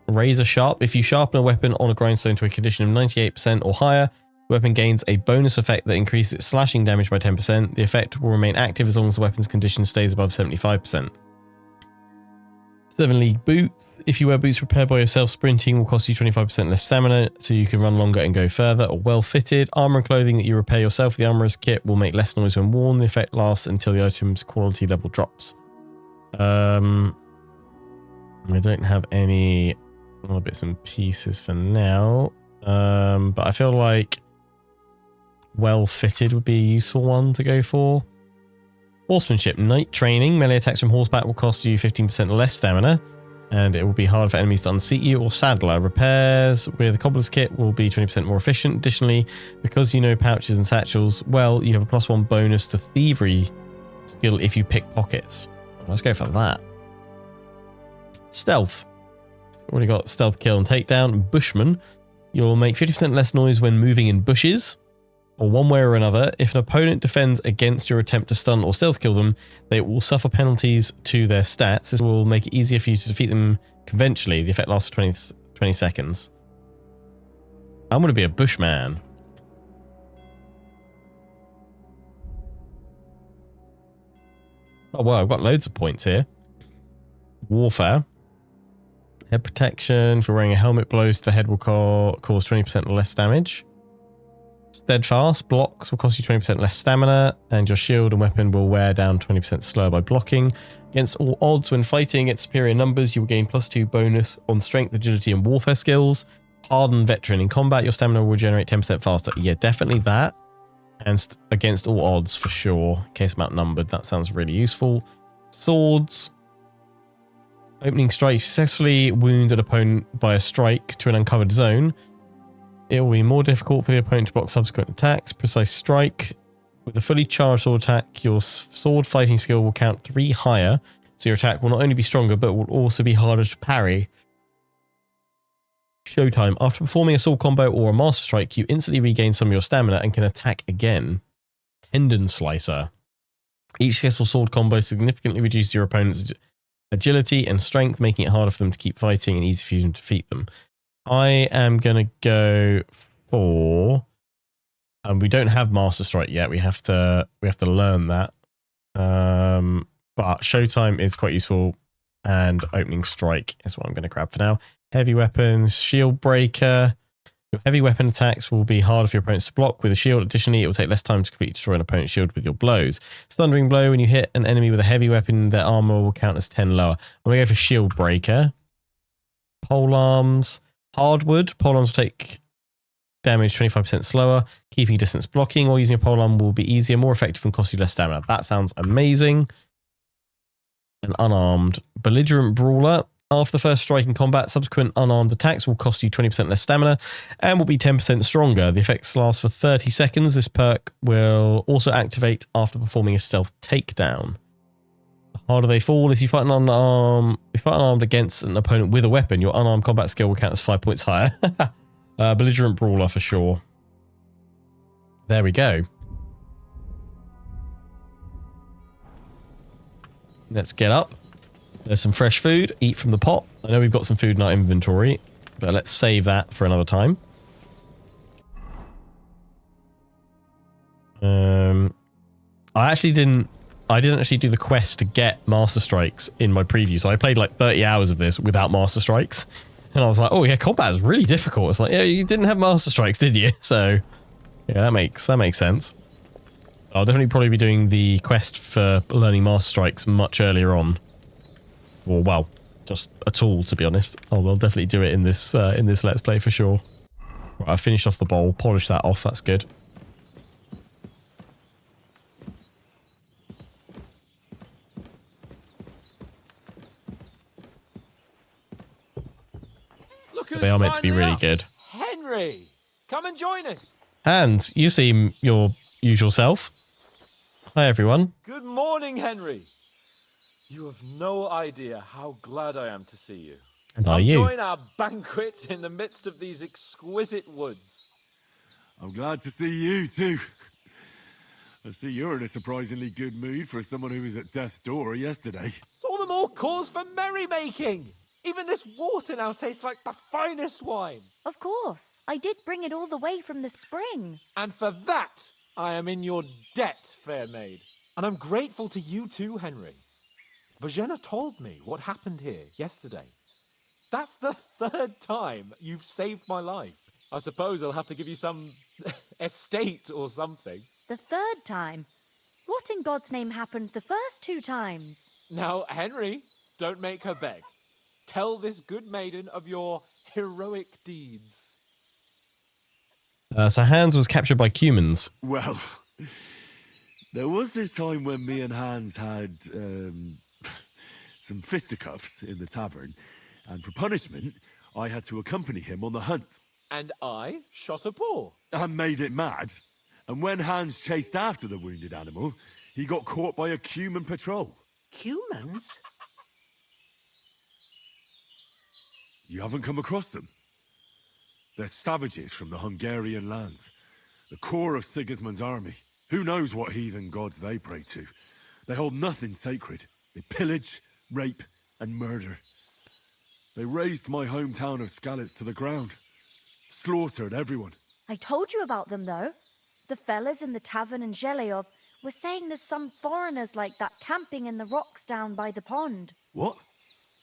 Razor sharp. If you sharpen a weapon on a grindstone to a condition of 98% or higher, the weapon gains a bonus effect that increases its slashing damage by 10%. The effect will remain active as long as the weapon's condition stays above 75%. 7 League Boots. If you wear boots repaired by yourself, sprinting will cost you 25% less stamina, so you can run longer and go further. Or well fitted. Armor and clothing that you repair yourself. The armorer's kit will make less noise when worn. The effect lasts until the item's quality level drops. I don't have any other bits and pieces for now. But I feel like well fitted would be a useful one to go for. Horsemanship. Night training. Melee attacks from horseback will cost you 15% less stamina, and it will be hard for enemies to unseat you. Or saddler. Repairs with a cobbler's kit will be 20% more efficient. Additionally, because you know pouches and satchels, well, you have a +1 bonus to thievery skill if you pick pockets. Let's go for that. Stealth. Already got stealth, kill, and takedown. Bushman. You'll make 50% less noise when moving in bushes. Or one way or another, if an opponent defends against your attempt to stun or stealth kill them, they will suffer penalties to their stats. This will make it easier for you to defeat them conventionally. The effect lasts for 20 seconds. I'm going to be a bushman. Oh, well, I've got loads of points here. Warfare. Head protection. If you're wearing a helmet, blows to the head will cause 20% less damage. Steadfast. Blocks will cost you 20% less stamina, and your shield and weapon will wear down 20% slower by blocking. Against all odds, when fighting against superior numbers, you will gain +2 bonus on strength, agility, and warfare skills. Hardened veteran. In combat, your stamina will regenerate 10% faster. Yeah, definitely that. And against all odds, for sure. In case I'm outnumbered, that sounds really useful. Swords. Opening strike. Successfully wounds an opponent by a strike to an uncovered zone. It will be more difficult for the opponent to block subsequent attacks. Precise strike. With a fully charged sword attack, your sword fighting skill will count 3 higher, so your attack will not only be stronger, but will also be harder to parry. Showtime. After performing a sword combo or a master strike, you instantly regain some of your stamina and can attack again. Tendon Slicer. Each successful sword combo significantly reduces your opponent's agility and strength, making it harder for them to keep fighting and easier for you to defeat them. I am going to go for... we don't have Master Strike yet. We have to learn that. But Showtime is quite useful. and opening strike is what I'm going to grab for now. Heavy weapons, shield breaker. Your heavy weapon attacks will be harder for your opponents to block with a shield. Additionally, it will take less time to completely destroy an opponent's shield with your blows. Thundering blow, when you hit an enemy with a heavy weapon, their armor will count as 10 lower. I'm going to go for shield breaker. Polearms, hardwood. Polearms will take damage 25% slower. Keeping distance blocking or using a polearm will be easier, more effective, and cost you less stamina. That sounds amazing. An unarmed belligerent brawler. After the first strike in combat, subsequent unarmed attacks will cost you 20% less stamina and will be 10% stronger. The effects last for 30 seconds. This perk will also activate after performing a stealth takedown. The harder they fall, if you fight unarmed against an opponent with a weapon, your unarmed combat skill will count as 5 points higher. Belligerent brawler for sure. There we go. Let's get up. There's some fresh food. Eat from the pot. I know we've got some food in our inventory, but let's save that for another time. I didn't actually do the quest to get Master Strikes in my preview, so I played like 30 hours of this without Master Strikes, and I was like, oh yeah, combat is really difficult. It's like, yeah, you didn't have Master Strikes, did you? So yeah, that makes sense. So I'll definitely probably be doing the quest for learning Master Strikes much earlier on. Or, well, just a tool, to be honest. Oh, we'll definitely do it in this Let's Play for sure. Right, I finished off the bowl, polished that off, that's good. Look who's They are meant to be finally really up. good. Henry, come and join us. Hans, you seem your usual self. Hi, everyone. Good morning, Henry. You have no idea how glad I am to see you. And are you? Join our banquet in the midst of these exquisite woods. I'm glad to see you too. I see you're in a surprisingly good mood for someone who was at death's door yesterday. It's all the more cause for merrymaking. Even this water now tastes like the finest wine. Of course. I did bring it all the way from the spring. And for that, I am in your debt, fair maid. And I'm grateful to you too, Henry. Bajena told me what happened here yesterday. That's the 3rd time you've saved my life. I suppose I'll have to give you some estate or something. The 3rd time? What in God's name happened the first 2 times? Now, Henry, don't make her beg. Tell this good maiden of your heroic deeds. So Hans was captured by Cumans. Well, there was this time when me and Hans had some fisticuffs in the tavern, and for punishment, I had to accompany him on the hunt. And I shot a boar. And made it mad. And when Hans chased after the wounded animal, he got caught by a Cuman patrol. Humans? You haven't come across them? They're savages from the Hungarian lands. The core of Sigismund's army. Who knows what heathen gods they pray to? They hold nothing sacred. They pillage, rape, and murder. They razed my hometown of Skalitz to the ground. Slaughtered everyone. I told you about them, though. The fellas in the tavern in Zheleyov were saying there's some foreigners like that camping in the rocks down by the pond. What?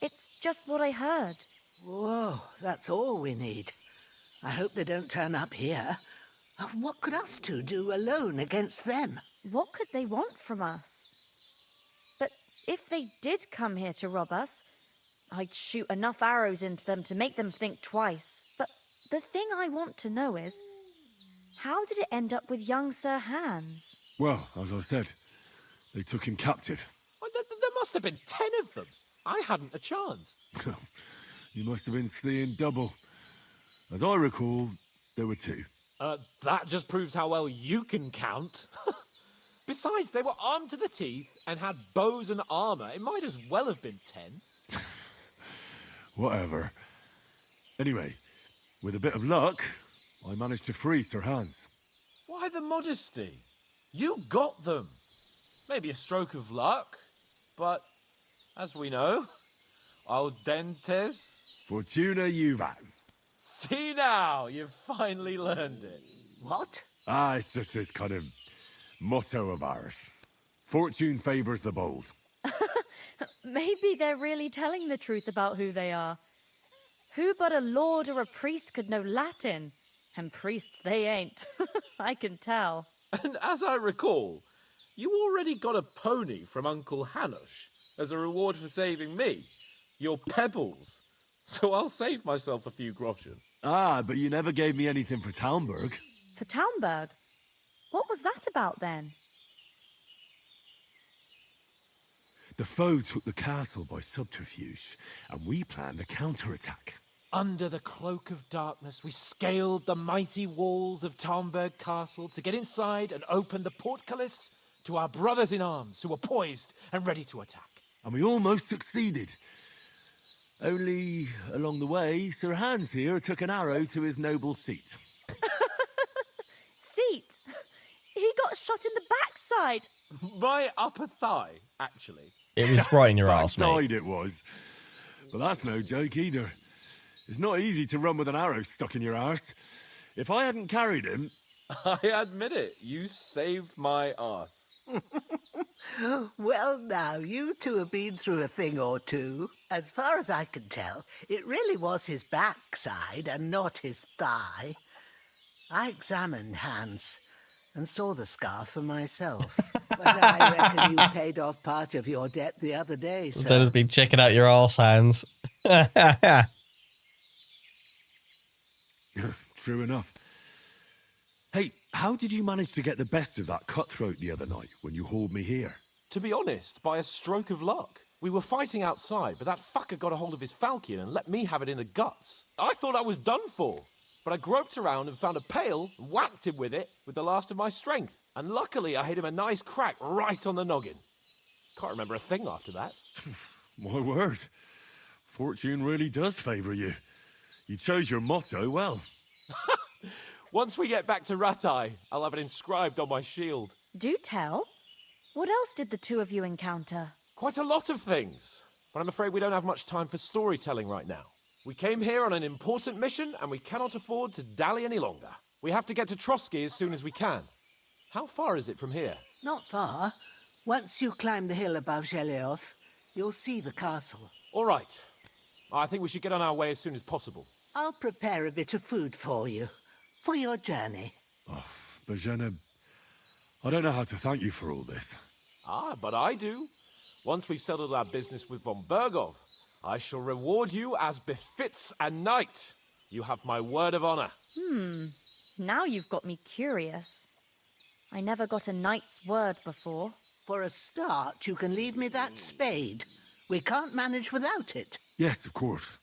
It's just what I heard. Whoa, that's all we need. I hope they don't turn up here. What could us two do alone against them? What could they want from us? But if they did come here to rob us, I'd shoot enough arrows into them to make them think twice. But the thing I want to know is, how did it end up with young Sir Hans? Well, as I said, they took him captive. Well, there must have been 10 of them. I hadn't a chance. You must have been seeing double. As I recall, there were 2. That just proves how well you can count. Besides, they were armed to the teeth and had bows and armor. It might as well have been 10. Whatever. Anyway, with a bit of luck, I managed to free Sir Hans. Why the modesty? You got them. Maybe a stroke of luck, but as we know, audentes. Fortuna juvat. See now, you've finally learned it. What? It's just this kind of motto of ours. Fortune favors the bold. Maybe they're really telling the truth about who they are. Who but a lord or a priest could know Latin? And priests they ain't. I can tell. And as I recall, you already got a pony from Uncle Hanush as a reward for saving me. Your pebbles. So I'll save myself a few groschen. Ah, but you never gave me anything for Talmberg. For Talmberg? What was that about then? The foe took the castle by subterfuge, and we planned a counterattack. Under the cloak of darkness, we scaled the mighty walls of Talmberg Castle to get inside and open the portcullis to our brothers in arms who were poised and ready to attack. And we almost succeeded. Only, along the way, Sir Hans here took an arrow to his noble seat. Seat? He got shot in the backside. My upper thigh, actually. It was right in your ass, mate. Backside it was. But that's no joke either. It's not easy to run with an arrow stuck in your arse. If I hadn't carried him... I admit it, you saved my arse. Well, now, you two have been through a thing or two. As far as I can tell, it really was his backside and not his thigh. I examined Hans and saw the scar for myself. But I reckon you paid off part of your debt the other day, sir. Instead of been checking out your arse hands. True enough. Hey, how did you manage to get the best of that cutthroat the other night when you hauled me here? To be honest, by a stroke of luck. We were fighting outside, but that fucker got a hold of his falcon and let me have it in the guts. I thought I was done for. But I groped around and found a pail and whacked him with it with the last of my strength. And luckily, I hit him a nice crack right on the noggin. Can't remember a thing after that. My word. Fortune really does favour you. You chose your motto well. Once we get back to Ratai, I'll have it inscribed on my shield. Do tell. What else did the two of you encounter? Quite a lot of things. But I'm afraid we don't have much time for storytelling right now. We came here on an important mission, and we cannot afford to dally any longer. We have to get to Trosky as soon as we can. How far is it from here? Not far. Once you climb the hill above Zhelioth, you'll see the castle. All right. I think we should get on our way as soon as possible. I'll prepare a bit of food for you, for your journey. Oh, Bajena, I don't know how to thank you for all this. Ah, but I do. Once we've settled our business with von Bergov, I shall reward you as befits a knight. You have my word of honor. Now you've got me curious. I never got a knight's word before. For a start, you can leave me that spade. We can't manage without it. Yes, of course.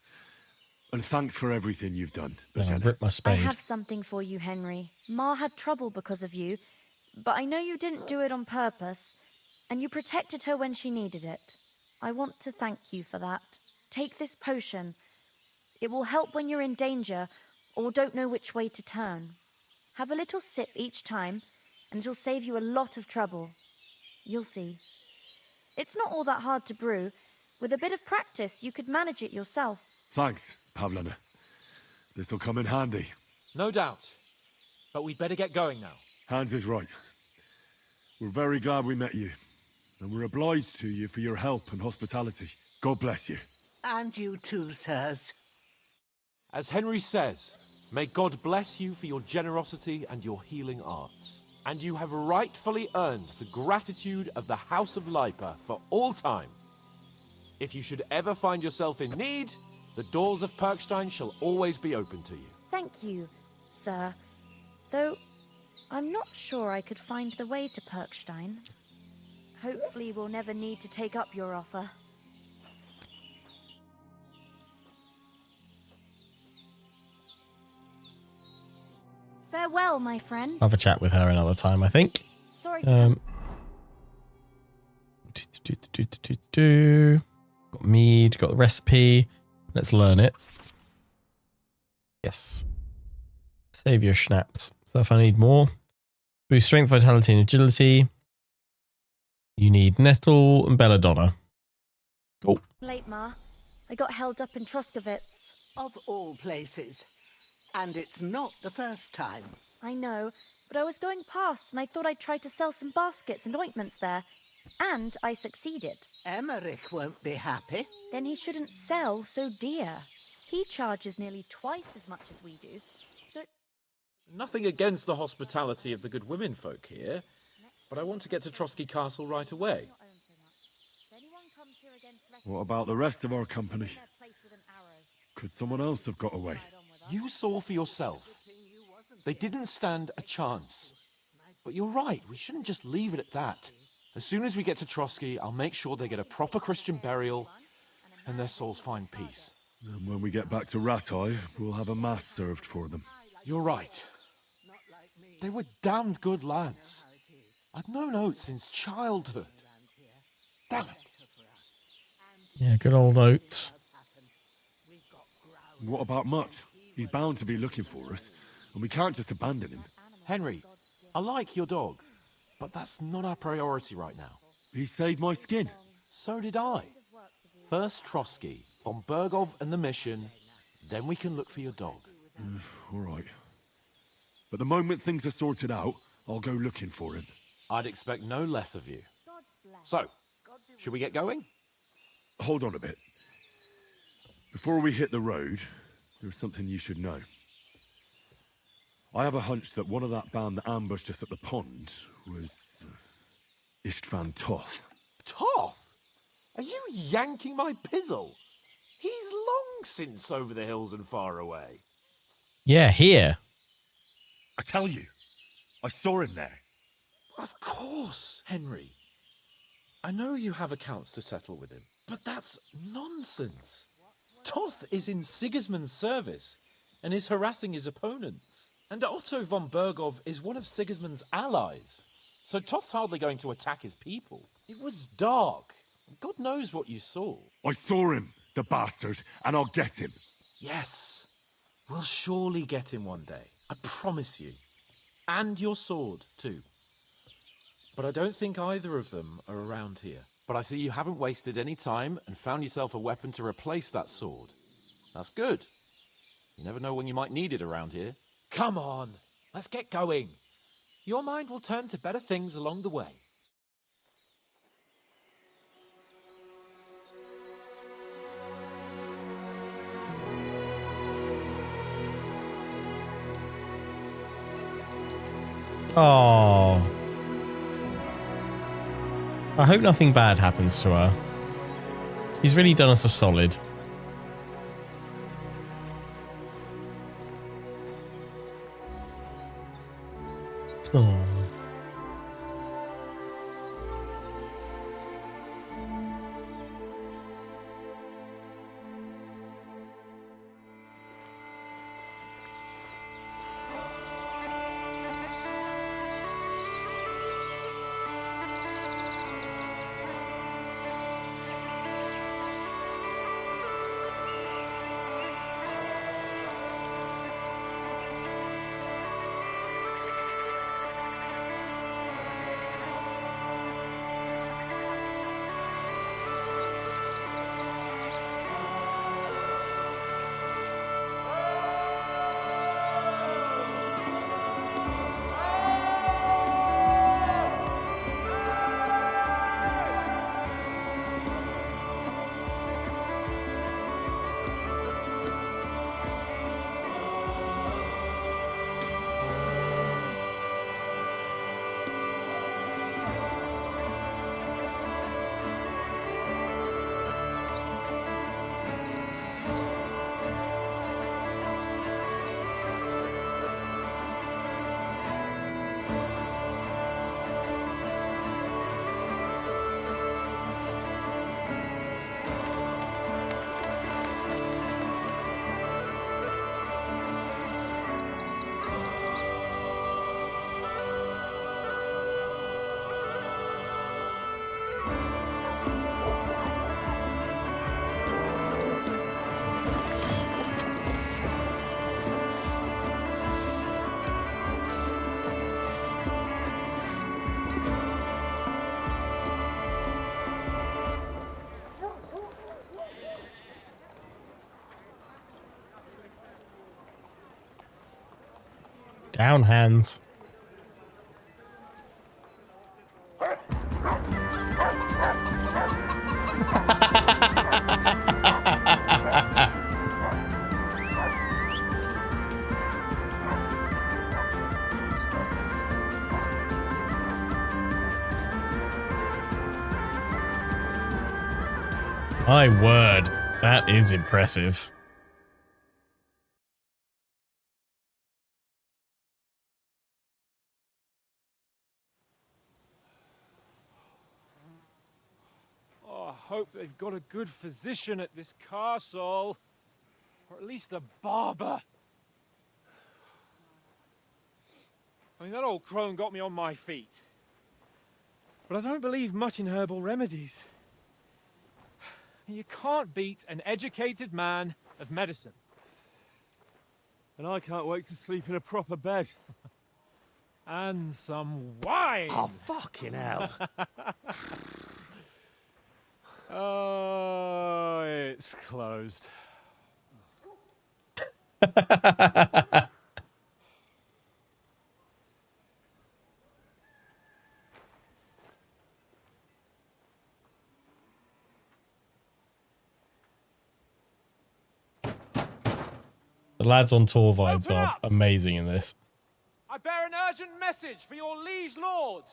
And thanks for everything you've done, No, I Bajena. ripped my I spade. have something for you, Henry. Ma had trouble because of you, but I know you didn't do it on purpose, and you protected her when she needed it. I want to thank you for that. Take this potion. It will help when you're in danger or don't know which way to turn. Have a little sip each time, and it'll save you a lot of trouble. You'll see. It's not all that hard to brew. With a bit of practice, you could manage it yourself. Thanks, Pavlena. This'll come in handy. No doubt. But we'd better get going now. Hans is right. We're very glad we met you. And we're obliged to you for your help and hospitality. God bless you. And you too, sirs. As Henry says, may God bless you for your generosity and your healing arts. And you have rightfully earned the gratitude of the House of Lipa for all time. If you should ever find yourself in need, the doors of Perkstein shall always be open to you. Thank you, sir. Though, I'm not sure I could find the way to Perkstein. Hopefully we'll never need to take up your offer. Farewell, my friend. I'll have a chat with her another time, I think. Sorry for Got mead, got the recipe. Let's learn it. Yes. Save your schnapps. Stuff I need more. Boost strength, vitality, and agility. You need nettle and belladonna. Cool. late, Ma. I got held up in Troskowitz. Of all places. And it's not the first time. I know, but I was going past and I thought I'd try to sell some baskets and ointments there. And I succeeded. Emmerich won't be happy. Then he shouldn't sell so dear. He charges nearly twice as much as we do, so it's... Nothing against the hospitality of the good women folk here, but I want to get to Trosky Castle right away. What about the rest of our company? Could someone else have got away? You saw for yourself. They didn't stand a chance. But you're right, we shouldn't just leave it at that. As soon as we get to Trosky, I'll make sure they get a proper Christian burial and their souls find peace. And when we get back to Ratai, we'll have a mass served for them. You're right. They were damned good lads. I'd known Oates since childhood. Damn it. Yeah, good old Oates. What about Mutt? He's bound to be looking for us, and we can't just abandon him. Henry, I like your dog, but that's not our priority right now. He saved my skin. So did I. First Trosky, von Bergov and the mission, then we can look for your dog. All right. But the moment things are sorted out, I'll go looking for him. I'd expect no less of you. So, should we get going? Hold on a bit. Before we hit the road, there's something you should know. I have a hunch that one of that band that ambushed us at the pond was Istvan Toth. Toth? Are you yanking my pizzle? He's long since over the hills and far away. Yeah, here. I tell you, I saw him there. Of course, Henry. I know you have accounts to settle with him, but that's nonsense. Toth is in Sigismund's service and is harassing his opponents. And Otto von Bergov is one of Sigismund's allies. So Toth's hardly going to attack his people. It was dark. God knows what you saw. I saw him, the bastard, and I'll get him. Yes. We'll surely get him one day. I promise you. And your sword, too. But I don't think either of them are around here. But I see you haven't wasted any time and found yourself a weapon to replace that sword. That's good. You never know when you might need it around here. Come on, let's get going. Your mind will turn to better things along the way. Oh. I hope nothing bad happens to her. He's really done us a solid. Oh. Down, hands. My word, that is impressive. Oh, I hope they've got a good physician at this castle. Or at least a barber. I mean, that old crone got me on my feet. But I don't believe much in herbal remedies. You can't beat an educated man of medicine. And I can't wait to sleep in a proper bed. And some wine! Oh, fucking hell. Oh, it's closed. The lads on tour vibes Open are up! amazing in this. I bear an urgent message for your liege lord.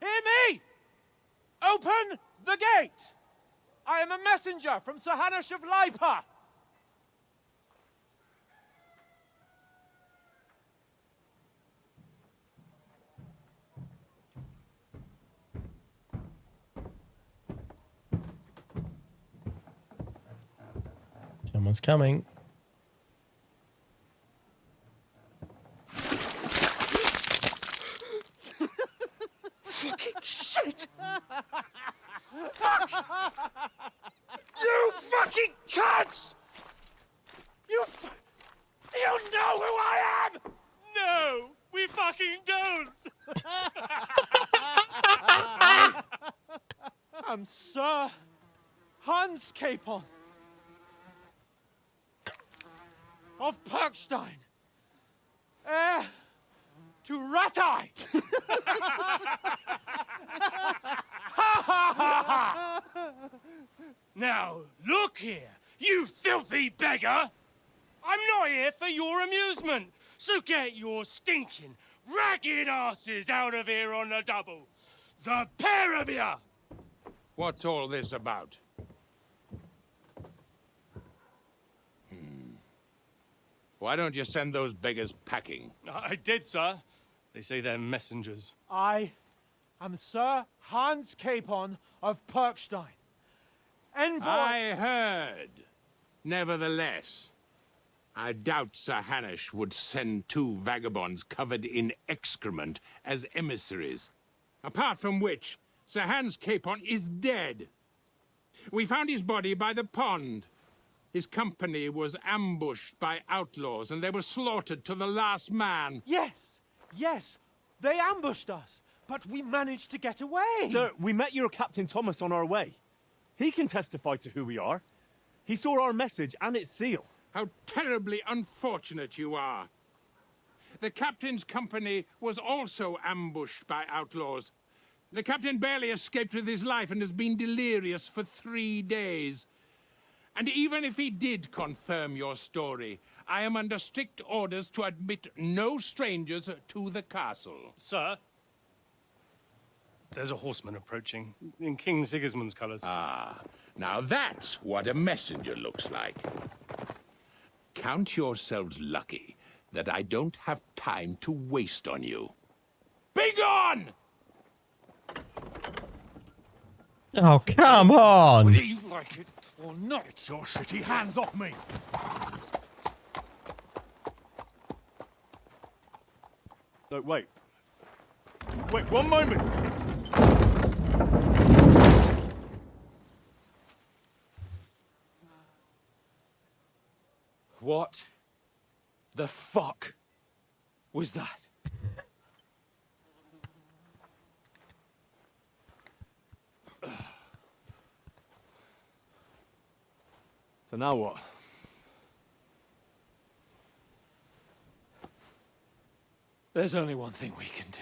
Hear me! Open the gate! I am a messenger from Sir Hanush of Lipa. Someone's coming. Fucking shit! Fuck! You fucking cunts! Do you know who I am? No, we fucking don't! I'm Sir Hans Capon of Perkstein, heir to Ratai. Now, look here, you filthy beggar! I'm not here for your amusement, so get your stinking, ragged asses out of here on the double. The pair of you! What's all this about? Why don't you send those beggars packing? I did, sir. They say they're messengers. I am Sir Hans Capon of Perkstein. Envoy... I heard. Nevertheless, I doubt Sir Hanush would send two vagabonds covered in excrement as emissaries. Apart from which, Sir Hans Capon is dead. We found his body by the pond. His company was ambushed by outlaws, and they were slaughtered to the last man. Yes, yes, they ambushed us, but we managed to get away. Sir, we met your Captain Thomas on our way. He can testify to who we are. He saw our message and its seal. How terribly unfortunate you are. The captain's company was also ambushed by outlaws. The captain barely escaped with his life and has been delirious for 3 days. And even if he did confirm your story, I am under strict orders to admit no strangers to the castle. Sir, there's a horseman approaching in King Sigismund's colours. Ah, now that's what a messenger looks like. Count yourselves lucky that I don't have time to waste on you. Be gone! Oh, come on! Whether you like it or not. Get your shitty hands off me! No, wait. Wait, one moment! What the fuck was that? So now what? There's only one thing we can do.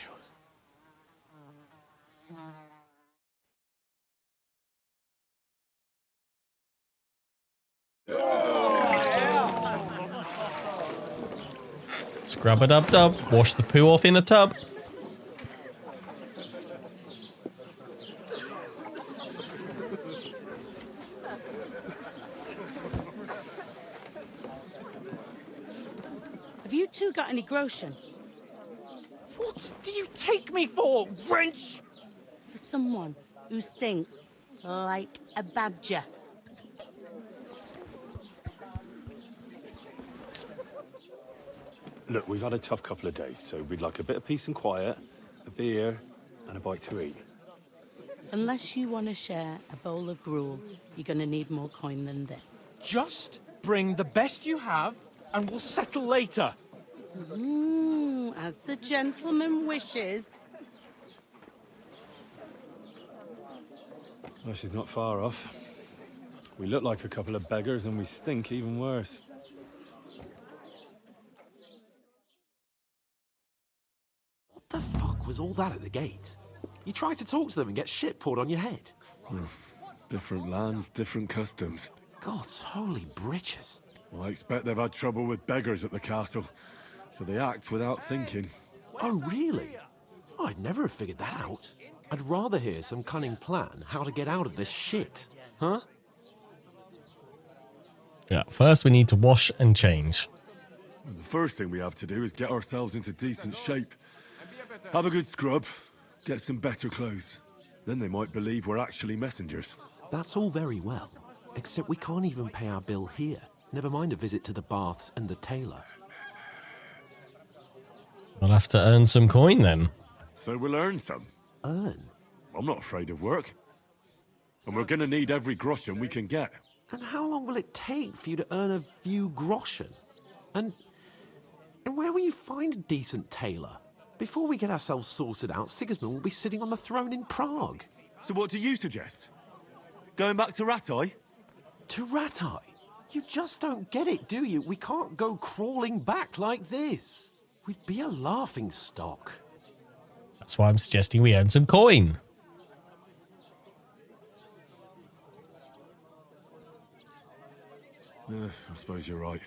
Scrub-a-dub-dub. Wash the poo off in a tub. Have you two got any groschen? What do you take me for, wench? For someone who stinks like a badger. Look, we've had a tough couple of days, so we'd like a bit of peace and quiet, a beer, and a bite to eat. Unless you want to share a bowl of gruel, you're going to need more coin than this. Just bring the best you have, and we'll settle later. As the gentleman wishes. Well, she's not far off. We look like a couple of beggars, and we stink even worse. What the fuck was all that at the gate? You try to talk to them and get shit poured on your head. Different lands, different customs. God's holy britches. Well, I expect they've had trouble with beggars at the castle, so they act without thinking. Oh, really? I'd never have figured that out. I'd rather hear some cunning plan how to get out of this shit. Huh? Yeah, first we need to wash and change. The first thing we have to do is get ourselves into decent shape. Have a good scrub, get some better clothes. Then they might believe we're actually messengers. That's all very well, except we can't even pay our bill here. Never mind a visit to the baths and the tailor. I'll have to earn some coin then. So we'll earn some. Earn? I'm not afraid of work. And we're gonna need every groschen we can get. And how long will it take for you to earn a few groschen? And where will you find a decent tailor? Before we get ourselves sorted out, Sigismund will be sitting on the throne in Prague. So what do you suggest? Going back to Ratai? To Ratai? You just don't get it, do you? We can't go crawling back like this. We'd be a laughing stock. That's why I'm suggesting we earn some coin. I suppose you're right.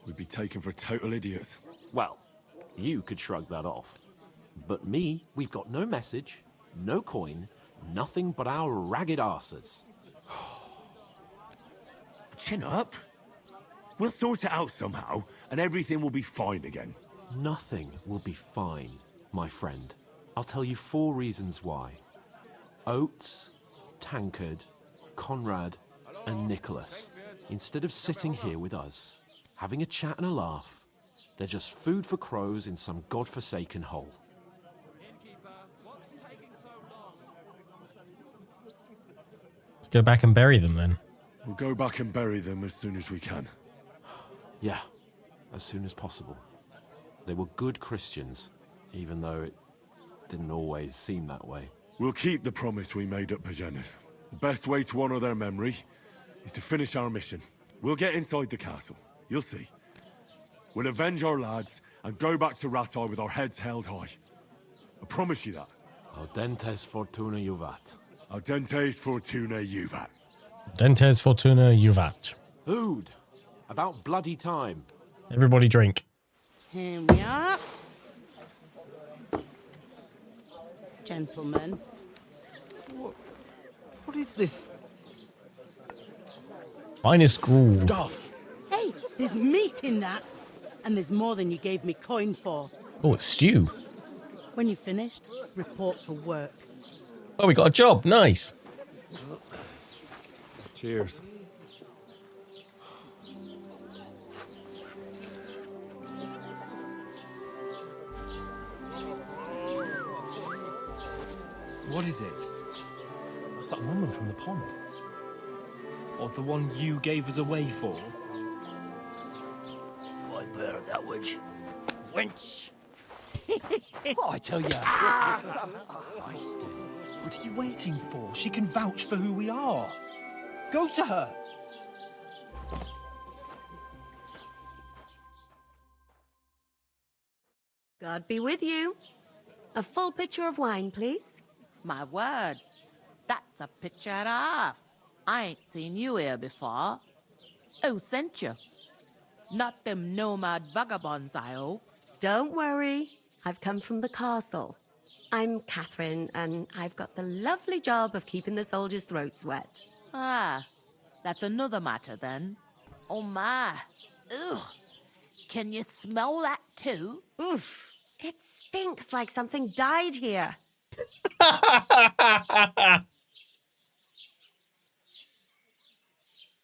We'd be taken for total idiots. Well, you could shrug that off. But me, we've got no message, no coin, nothing but our ragged arses. Chin up. We'll sort it out somehow, and everything will be fine again. Nothing will be fine, my friend. I'll tell you 4 reasons why. Oates, Tankard, Conrad, and Nicholas, instead of sitting here with us, having a chat and a laugh, they're just food for crows in some godforsaken hole. Let's go back and bury them then. We'll go back and bury them as soon as we can. Yeah, as soon as possible. They were good Christians, even though it didn't always seem that way. We'll keep the promise we made at Pagenes. The best way to honor their memory is to finish our mission. We'll get inside the castle. You'll see. We'll avenge our lads and go back to Ratai with our heads held high. I promise you that. Audentes fortuna juvat. Audentes fortuna juvat. Dentes fortuna juvat. Food. About bloody time. Everybody drink. Here we are. Gentlemen. What is this Finest gruel. stuff? Hey, there's meat in that. And there's more than you gave me coin for. Oh, it's stew. When you're finished, report for work. Oh, we got a job. Nice. Cheers. What is it? What's that woman from the pond? Or the one you gave us away for? I bear that witch. Wench! What I tell you? What are you waiting for? She can vouch for who we are. Go to her. God be with you. A full pitcher of wine, please. My word, that's a picture and a half. I ain't seen you here before. Who sent you? Not them nomad vagabonds, I hope. Don't worry. I've come from the castle. I'm Catherine, and I've got the lovely job of keeping the soldiers' throats wet. Ah, that's another matter then. Oh my. Ugh. Can you smell that too? Oof. It stinks like something died here.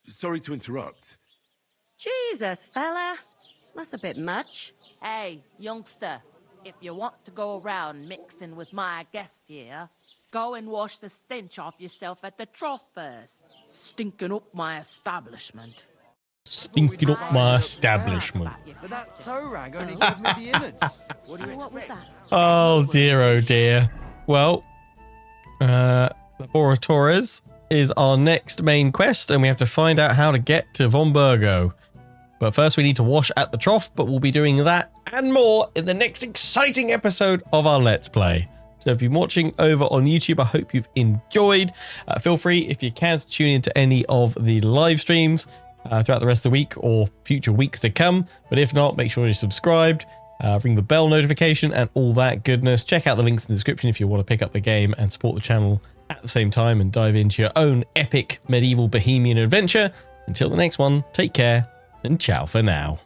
Sorry to interrupt. Jesus, fella. That's a bit much. Hey, youngster, if you want to go around mixing with my guests here, go and wash the stench off yourself at the trough first. Stinking up my establishment. Stinking up my establishment. But that toe rag only gave me the innards. What was that? Oh dear. Well, Laboratories is our next main quest, and we have to find out how to get to Von Burgo. But first we need to wash at the trough, but we'll be doing that and more in the next exciting episode of our Let's Play. So if you've been watching over on YouTube, I hope you've enjoyed. Feel free, if you can, to tune into any of the live streams throughout the rest of the week or future weeks to come. But if not, make sure you're subscribed, ring the bell notification and all that goodness. Check out the links in the description if you want to pick up the game and support the channel at the same time and dive into your own epic medieval bohemian adventure. Until the next one, take care and ciao for now.